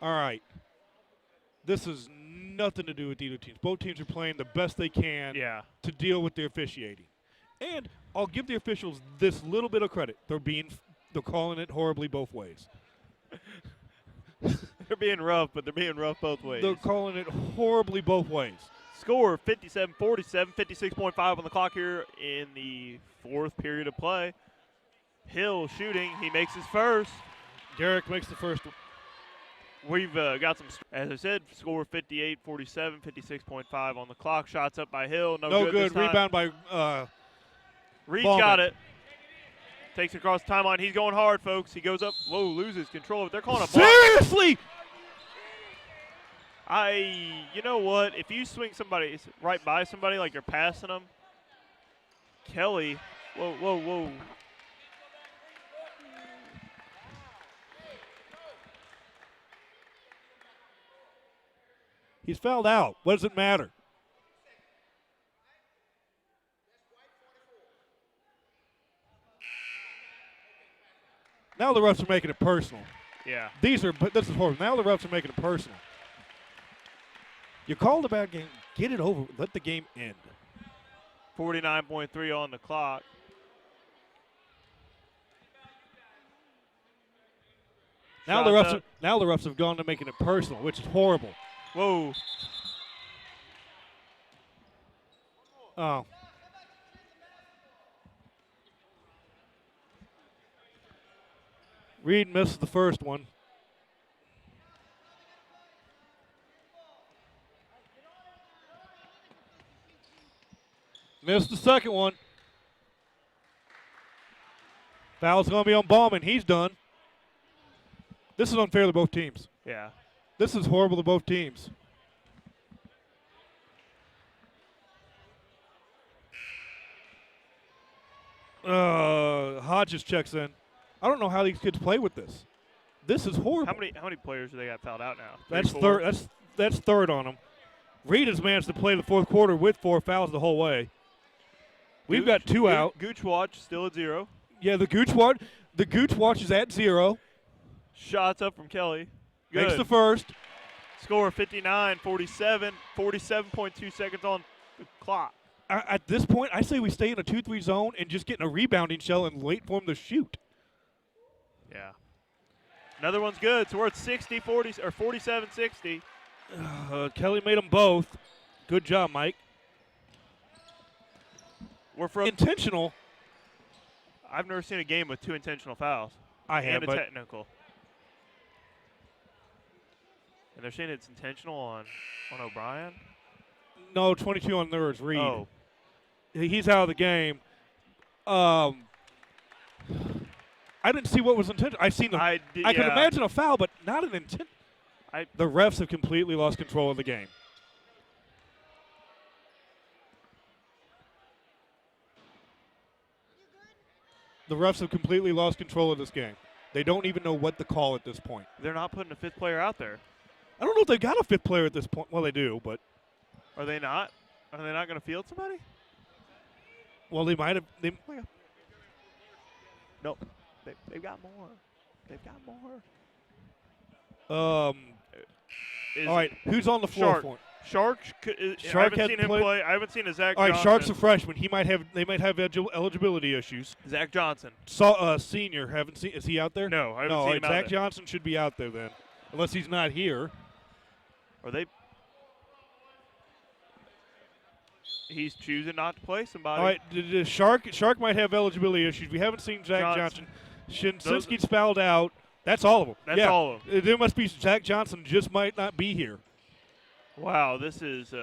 All right. This is nothing to do with either teams. Both teams are playing the best they can to deal with the officiating. And I'll give the officials this little bit of credit. They're calling it horribly both ways. They're being rough, but they're being rough both ways. They're calling it horribly both ways. Score 57-47, 56.5 on the clock here in the 4th period of play. Hill shooting. He makes his first. Garrick makes the first one. We've got some, as I said, score 58-47, 56.5 on the clock. Shots up by Hill. No good. This time. Rebound by Reed's Ballman. got it. Takes it across the timeline. He's going hard, folks. He goes up. Whoa, loses control. They're calling a block. Seriously? You know what? If you swing somebody right by somebody like you're passing them, Kelly, whoa. He's fouled out. What does it matter? Now the refs are making it personal. Yeah. This is horrible. Now the refs are making it personal. You called a bad game. Get it over. Let the game end. 49.3 on the clock. Now the refs have gone to making it personal, which is horrible. Whoa. Oh. Reed missed the first one. Missed the second one. Foul's going to be on Ballman. He's done. This is unfair to both teams. Yeah. This is horrible to both teams. Hodges checks in. I don't know how these kids play with this. This is horrible. How many players do they got fouled out now? That's 3, 4? third. That's third on them. Reed has managed to play the fourth quarter with 4 fouls the whole way. We've got 2 out. Gooch watch still at 0. Yeah, the Gooch watch is at 0. Shots up from Kelly. Good. Makes the first. Score 59-47, 47.2 seconds on the clock. At this point, I say we stay in a 2-3 zone and just get in a rebounding shell and wait for him to shoot. Yeah. Another one's good. So we're at 60-40 or 47-60. Kelly made them both. Good job, Mike. We're from intentional. I've never seen a game with 2 intentional fouls. I have, and a but technical. And they're saying it's intentional on O'Brien? No, 22 on there is Reed. Oh. He's out of the game. I didn't see what was intended. I seen them. I could imagine a foul, but not an intent. The refs have completely lost control of the game. The refs have completely lost control of this game. They don't even know what to call at this point. They're not putting a 5th player out there. I don't know if they got a 5th player at this point. Well, they do, but Are they not? Are they not going to field somebody? well, they might have. Nope. They've got more. They've got more. All right, who's on the floor Shark. for it? Shark. I haven't seen him play. I haven't seen a Zach All right, Johnson. Shark's a freshman. They might have eligibility issues. Zach Johnson. Senior. Haven't seen. Is he out there? No, I haven't no. seen him out Zach there. Johnson should be out there then, unless he's not here. Are they? He's choosing not to play somebody. All right, Shark might have eligibility issues. We haven't seen Zach Johnson. Shinsinski's fouled out. That's all of them. That's yeah. all of them. There must be Zach Johnson just might not be here. Wow, this is.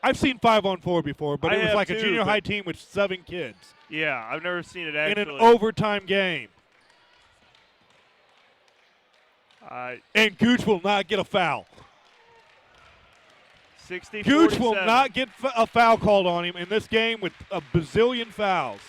I've seen 5-on-4 before, but I it was have like a too, junior but- high team with 7 kids Yeah, I've never seen it in actually. an overtime game. And Gooch will not get a foul. 60-47. Gooch will not get a foul called on him in this game with a bazillion fouls.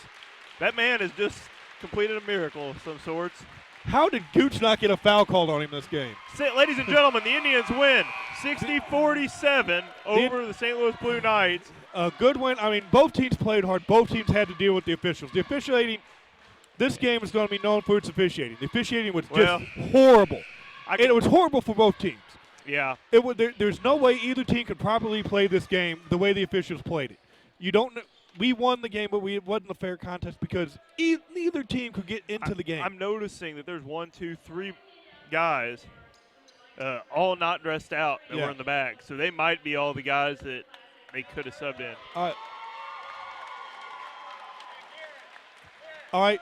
That man has just completed a miracle of some sorts. How did Gooch not get a foul called on him this game? Ladies and gentlemen, the Indians win 60-47 over the St. Louis Blue Knights. A good win. I mean, both teams played hard. Both teams had to deal with the officials. The officiating, this game is going to be known for its officiating. The officiating was just horrible. It was horrible for both teams. Yeah. There's no way either team could properly play this game the way the officials played it. You don't. We won the game, but it wasn't a fair contest because neither team could get into the game. I'm noticing that there's 1, 2, 3 guys, all not dressed out that were in the back. So they might be all the guys that they could have subbed in. All right.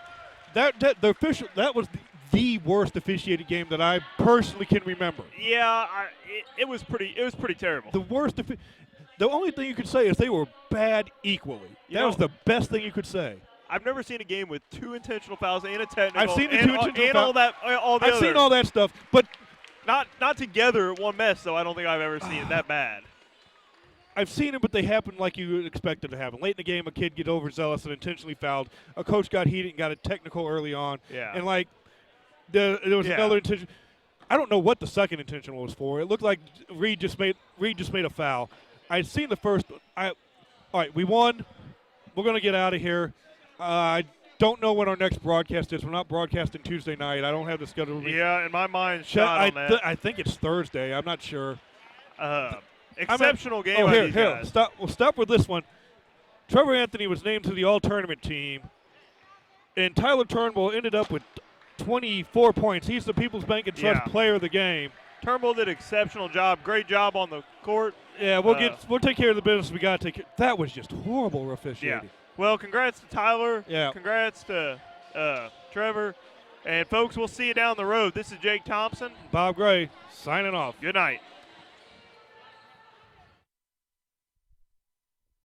That was the worst officiated game that I personally can remember. Yeah, it was pretty terrible. The worst. The only thing you could say is they were bad equally. That was the best thing you could say. I've never seen a game with 2 intentional fouls and a technical. I've seen the and, 2 intentional and fouls. all that. All the I've other. seen all that stuff, but not together one mess. Though I don't think I've ever seen it that bad. I've seen it, but they happen like you would expect it to happen. Late in the game, a kid gets overzealous and intentionally fouled. A coach got heated and got a technical early on. Yeah. And there was another intention. I don't know what the second intentional was for. It looked like Reed just made a foul. I'd seen the first. All right, we won. We're going to get out of here. I don't know when our next broadcast is. We're not broadcasting Tuesday night. I don't have the schedule. Yeah, in my mind, shot on that. I think it's Thursday. I'm not sure. Exceptional game by these guys. We'll stop with this one. Trevor Anthony was named to the All-Tournament team, and Tyler Turnbull ended up with 24 points. He's the People's Bank and Trust player of the game. Turnbull did an exceptional job. Great job on the court. Yeah, we'll take care of the business we got to take care. That was just horrible officiating. Yeah. Well, congrats to Tyler. Yeah. Congrats to Trevor. And, folks, we'll see you down the road. This is Jake Thompson. Bob Gray signing off. Good night.